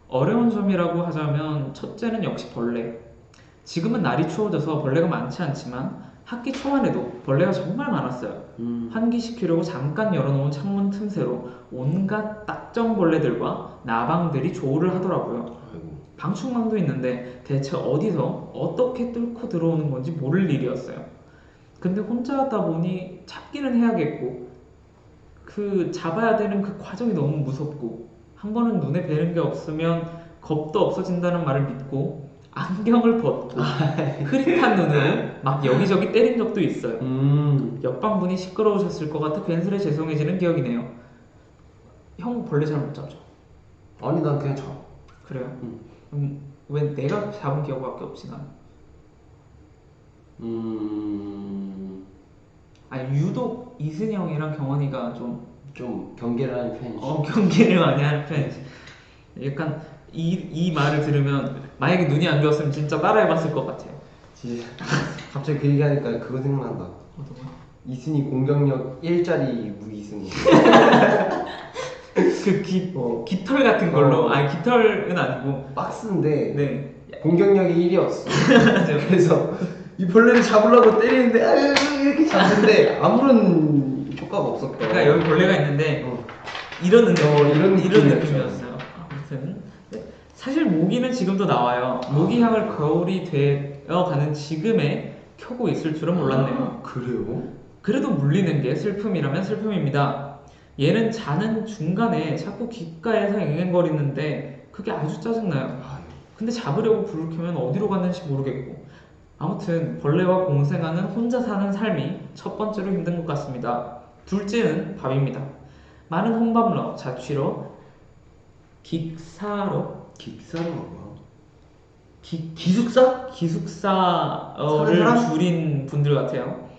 어려운 점이라고 하자면 첫째는 역시 벌레. 지금은 날이 추워져서 벌레가 많지 않지만 학기 초만 해도 벌레가 정말 많았어요. 환기시키려고 잠깐 열어놓은 창문 틈새로 온갖 딱정벌레들과 나방들이 조우를 하더라고요. 방충망도 있는데 대체 어디서 어떻게 뚫고 들어오는 건지 모를 일이었어요. 근데 혼자다 보니 잡기는 해야겠고 잡아야 되는 그 과정이 너무 무섭고 한 번은 눈에 뵈는 게 없으면 겁도 없어진다는 말을 믿고 안경을 벗고 흐릿한 눈으로 막 여기저기 때린 적도 있어요. 옆방분이 시끄러우셨을 것 같아 괜스레 죄송해지는 기억이네요. 형 벌레 잘 못 잡죠? 아니 난 그냥 잡아. 그래요? 응. 왜 내가 잡은 기억밖에 없지 난? 아니 유독 이순영이랑 경원이가 좀 경계를 하는 편이지. 경계를 많이 하는 편이지. 약간 이 말을 들으면 만약에 눈이 안 좋았으면 진짜 따라해봤을 것 같아요. 진짜 갑자기 그 얘기하니까 그거 생각난다. 어떤 거? 이순이 공격력 1짜리 무기 쓴 거. 깃털 같은 걸로. 아니 깃털은 아니고 박스인데 네. 공격력이 1이었어. 맞아요. 그래서 이 벌레를 잡으려고 때리는데 이렇게 잡는데 아무런 효과가 없었다. 그러니까 여기 벌레가 있는데 이런 느낌이었죠. 느낌이었어요. 아무튼 네. 사실 모기는 지금도 나와요. 모기향을 겨울이 되어가는 지금에 켜고 있을 줄은 몰랐네요. 그래요? 그래도 물리는 게 슬픔이라면 슬픔입니다. 얘는 자는 중간에 자꾸 귓가에서 앵앵거리는데 그게 아주 짜증나요. 근데 잡으려고 불을 켜면 어디로 갔는지 모르겠고 아무튼 벌레와 공생하는 혼자 사는 삶이 첫 번째로 힘든 것 같습니다. 둘째는 밥입니다. 많은 혼밥러, 자취러, 기사로가 뭐야? 기숙사를 사람? 줄인 분들 같아요.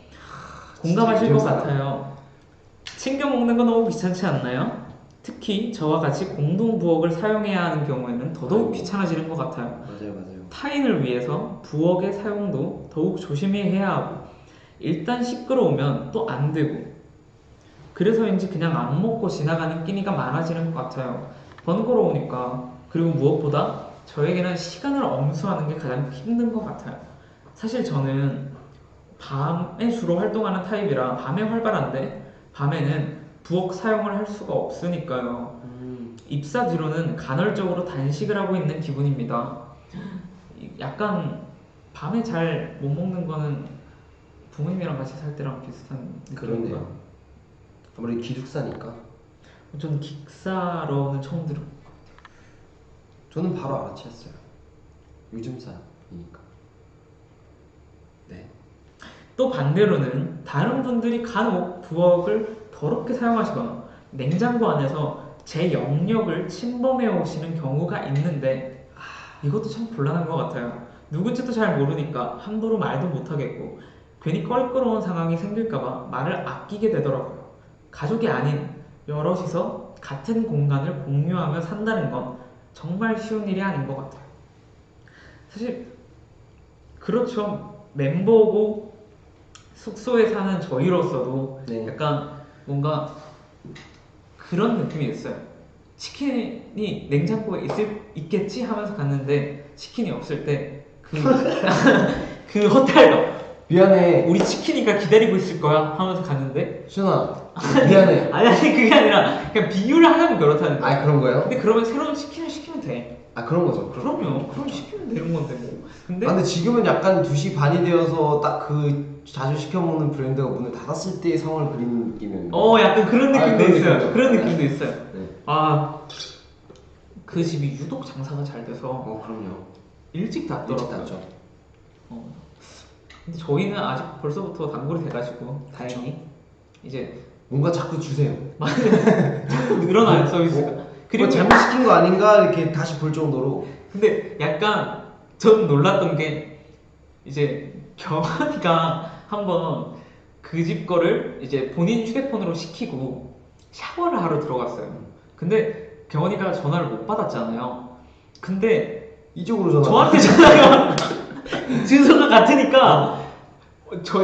공감하실 것 같아요. 챙겨 먹는 건 너무 귀찮지 않나요? 특히 저와 같이 공동 부엌을 사용해야 하는 경우에는 더더욱 귀찮아지는 것 같아요. 맞아요. 타인을 위해서 부엌의 사용도 더욱 조심히 해야 하고 일단 시끄러우면 또 안 되고 그래서인지 그냥 안 먹고 지나가는 끼니가 많아지는 것 같아요. 번거로우니까. 그리고 무엇보다 저에게는 시간을 엄수하는 게 가장 힘든 것 같아요. 사실 저는 밤에 주로 활동하는 타입이라 밤에 활발한데 밤에는 부엌 사용을 할 수가 없으니까요. 입사 뒤로는 간헐적으로 단식을 하고 있는 기분입니다. 약간 밤에 잘 못 먹는 거는 부모님이랑 같이 살 때랑 비슷한 느낌인가? 그런데요. 아무래도 기숙사니까. 저는 기숙사로는 처음 들어. 저는 바로 알아챘어요. 요즘 사람이니까. 네. 또 반대로는 다른 분들이 간혹 부엌을 더럽게 사용하시거나 냉장고 안에서 제 영역을 침범해 오시는 경우가 있는데 이것도 참 곤란한 것 같아요. 누군지도 잘 모르니까 함부로 말도 못하겠고 괜히 껄끄러운 상황이 생길까봐 말을 아끼게 되더라고요. 가족이 아닌 여럿이서 같은 공간을 공유하며 산다는 건 정말 쉬운 일이 아닌 것 같아요. 사실 그렇죠. 멤버고 숙소에 사는 저희로서도 네. 약간 뭔가 그런 느낌이 있어요. 치킨이 냉장고에 있겠지 하면서 갔는데 치킨이 없을 때 그 허탈감. 미안해. 우리 치킨이가 기다리고 있을 거야 하면서 갔는데 준아 미안해. 아니 그게 아니라 그냥 비유를 하자면 그렇다는 거야. 그런 거예요? 근데 그러면 새로운 치킨을 시키면 돼. 그런 거죠. 그럼요. 그럼 시키면 되는 건데 뭐. 근데 지금은 약간 2시 반이 되어서 딱 그 자주 시켜 먹는 브랜드가 문을 닫았을 때의 상황을 그리는 느낌이었는데. 약간 그런 느낌도 있어요. 느낌이죠. 그런 느낌도 있어요. 네. 그 집이 유독 장사가 잘 돼서 그럼요. 일찍 닫더라고요. 일찍 닫죠. 근데 저희는 아직 벌써부터 단골이 돼가지고 다행히 이제 뭔가 자꾸 주세요. 자꾸 늘어나요 서비스가. 그리고 잘못 시킨 거 아닌가 이렇게 다시 볼 정도로. 근데 약간 전 놀랐던 게 이제 경환이가 한번 그 집 거를 이제 본인 휴대폰으로 시키고 샤워를 하러 들어갔어요. 근데 경환이가 전화를 못 받았잖아요. 근데 이쪽으로 전화. 저한테 전화가 주소가 같으니까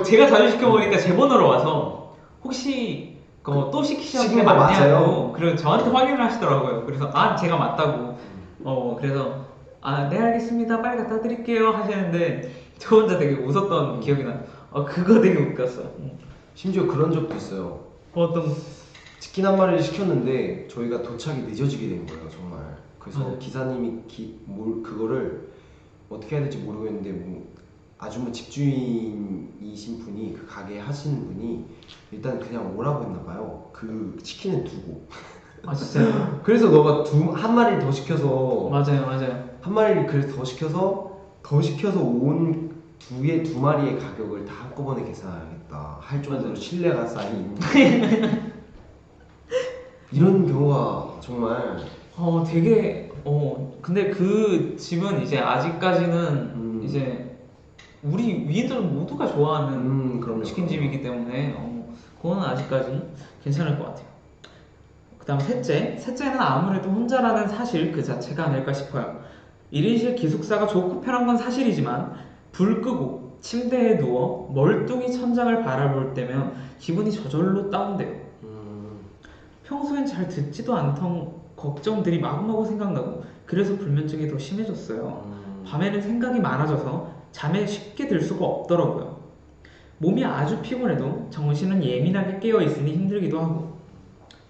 제가 자주 시켜 먹으니까 제 번호로 와서 혹시 또 시키셨는 게 맞냐고 그래서 저한테 확인을 하시더라고요. 그래서 제가 맞다고. 그래서 네 알겠습니다 빨리 갖다 드릴게요 하시는데 저 혼자 되게 웃었던 기억이 나요. 그거 되게 웃겼어. 심지어 그런 적도 있어요. 어떤 치킨 한 마리를 시켰는데 저희가 도착이 늦어지게 된 거예요 정말. 그래서 기사님이 그거를 어떻게 해야 될지 모르겠는데 아주머 집주인이신 분이 그 가게 하시는 분이 일단 그냥 오라고 했나 봐요. 그 치킨을 두고. 진짜요? 그래서 너가 한 마리를 더 시켜서. 맞아요. 한 마리를 그래서 더 시켜서 온 두 마리의 가격을 다 한꺼번에 계산하겠다 할 정도로 신뢰가 쌓인 이런 경우가 정말 되게 근데 그 집은 이제 아직까지는 이제 우리 위인들 모두가 좋아하는 그럼요. 치킨집이기 때문에 그거는 아직까지 괜찮을 것 같아요. 그 다음 셋째는 아무래도 혼자라는 사실 그 자체가 아닐까 싶어요. 1인실 기숙사가 좋고 편한 건 사실이지만 불 끄고 침대에 누워 멀뚱히 천장을 바라볼 때면 기분이 저절로 다운돼요. 평소엔 잘 듣지도 않던 걱정들이 마구마구 생각나고 그래서 불면증이 더 심해졌어요. 밤에는 생각이 많아져서 잠에 쉽게 들 수가 없더라고요. 몸이 아주 피곤해도 정신은 예민하게 깨어있으니 힘들기도 하고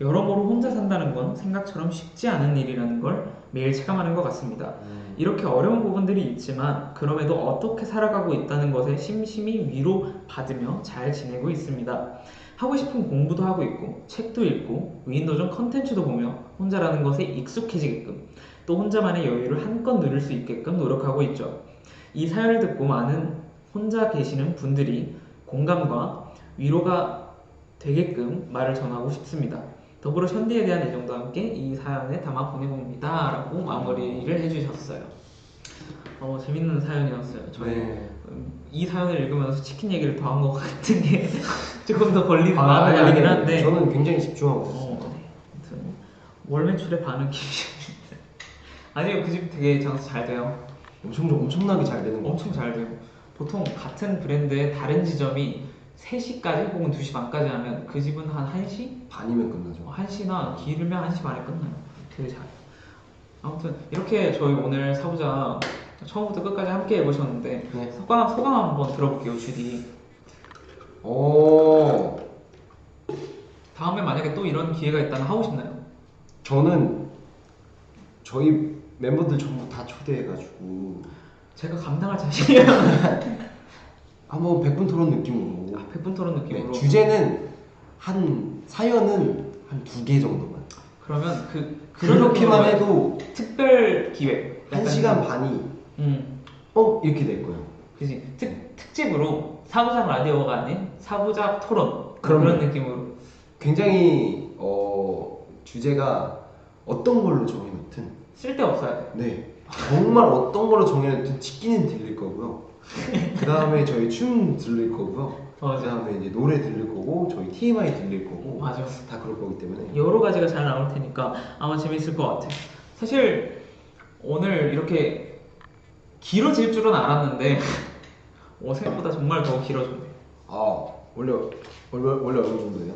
여러모로 혼자 산다는 건 생각처럼 쉽지 않은 일이라는 걸 매일 체감하는 것 같습니다. 이렇게 어려운 부분들이 있지만 그럼에도 어떻게 살아가고 있다는 것에 심심히 위로받으며 잘 지내고 있습니다. 하고 싶은 공부도 하고 있고 책도 읽고 위인도전 컨텐츠도 보며 혼자라는 것에 익숙해지게끔 또 혼자만의 여유를 한껏 누릴 수 있게끔 노력하고 있죠. 이 사연을 듣고 많은 혼자 계시는 분들이 공감과 위로가 되게끔 말을 전하고 싶습니다. 더불어 션디에 대한 애정도 함께 이 사연에 담아 보내봅니다 라고 마무리를 해주셨어요. 재밌는 사연이었어요. 저희 이 사연을 읽으면서 치킨 얘기를 더 한 것 같은 게 조금 더 걸리는 마음이 아니긴 한데 저는 굉장히 집중하고 있어요. 아무튼 월 매출의 반은 아니요, 그 집 되게 장사 잘 돼요. 엄청나게 잘 되는 거 엄청 잘 돼요. 보통 같은 브랜드의 다른 지점이 3시까지 혹은 2시 반까지 하면 그 집은 한 1시? 반이면 끝나죠. 1시나 길면 1시 반에 끝나요. 되게 잘해요. 아무튼 이렇게 저희 오늘 사부작 처음부터 끝까지 함께 해보셨는데 네. 소감 한번 들어볼게요, 주디. 다음에 만약에 또 이런 기회가 있다면 하고 싶나요? 저는 저희 멤버들 전부 다 초대해가지고 제가 감당할 자신이에요. 한번 100분 토론 느낌으로. 100분 토론 느낌으로. 네, 주제는 사연은 한 2개 정도만. 그러면 그렇게만 해도 특별 기획. 1시간 반이 이렇게 될 거예요. 그지. 특집으로 사부작 라디오가 아닌 사부작 토론 그런 느낌으로. 굉장히 주제가 어떤 걸로 정해놓든 쓸데없어야 돼. 네, 정말 어떤 걸로 정해놓든 치킨은 들릴 거고요. 그 다음에 저희 춤 들릴 거고요. 그 다음에 이제 노래 들릴 거고 저희 TMI 들릴 거고. 맞아. 다 그럴 거기 때문에 여러 가지가 잘 나올 테니까 아마 재밌을 것 같아요. 사실 오늘 이렇게 길어질 줄은 알았는데 생각보다 정말 더 길어졌네요. 원래 어느 정도예요?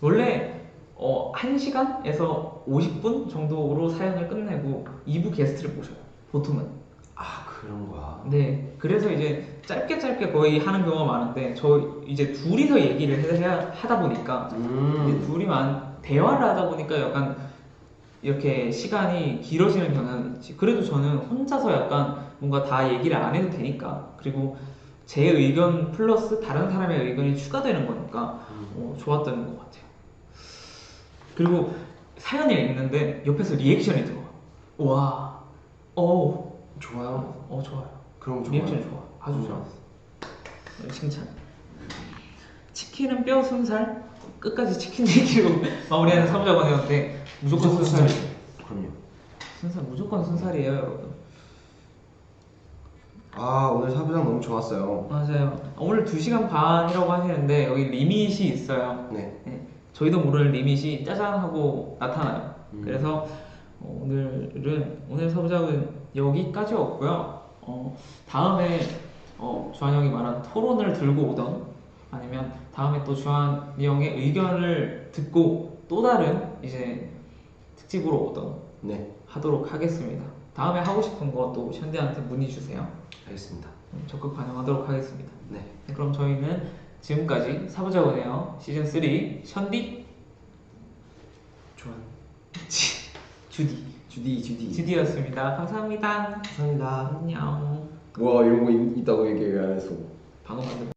원래 1시간에서 50분 정도로 사연을 끝내고 2부 게스트를 모셔요. 보통은. 그런 거야. 네, 그래서 이제 짧게 거의 하는 경우가 많은데 저 이제 둘이서 얘기를 하다 보니까 이제 둘이만 대화를 하다 보니까 약간 이렇게 시간이 길어지는 경향이 있지. 그래도 저는 혼자서 약간 뭔가 다 얘기를 안 해도 되니까, 그리고 제 의견 플러스 다른 사람의 의견이 추가되는 거니까 좋았던 것 같아요. 그리고 사연을 읽는데 옆에서 리액션이 들어와. 와, 좋아요. 좋아요. 그럼 좋아요. 리액션 좋아. 아주 좋았어. 칭찬. 치킨은 뼈 순살. 끝까지 치킨 얘기로 마무리하는 사부작원이었는데 무조건 순살이에요. 그럼요. 무조건 순살이에요, 여러분. 오늘 사부작 너무 좋았어요. 맞아요. 오늘 2시간 반이라고 하시는데 여기 리밋이 있어요. 네. 저희도 모르는 리밋이 짜잔 하고 나타나요. 그래서 오늘 사부작은 여기까지였고요. 다음에 주한 형이 말한 토론을 들고 오던, 아니면 다음에 또 주한 형의 의견을 듣고 또 다른 이제 특집으로 오던 하도록 하겠습니다. 다음에 하고 싶은 거 또 션디한테 문의 주세요. 알겠습니다. 적극 반영하도록 하겠습니다. 네. 그럼 저희는 지금까지 사부작원의 시즌 3 션디, 좋아. 주디였습니다. 감사합니다. 감사합니다. 안녕. 와, 이런 거 있다고 얘기 왜 안 했어? 방금 만든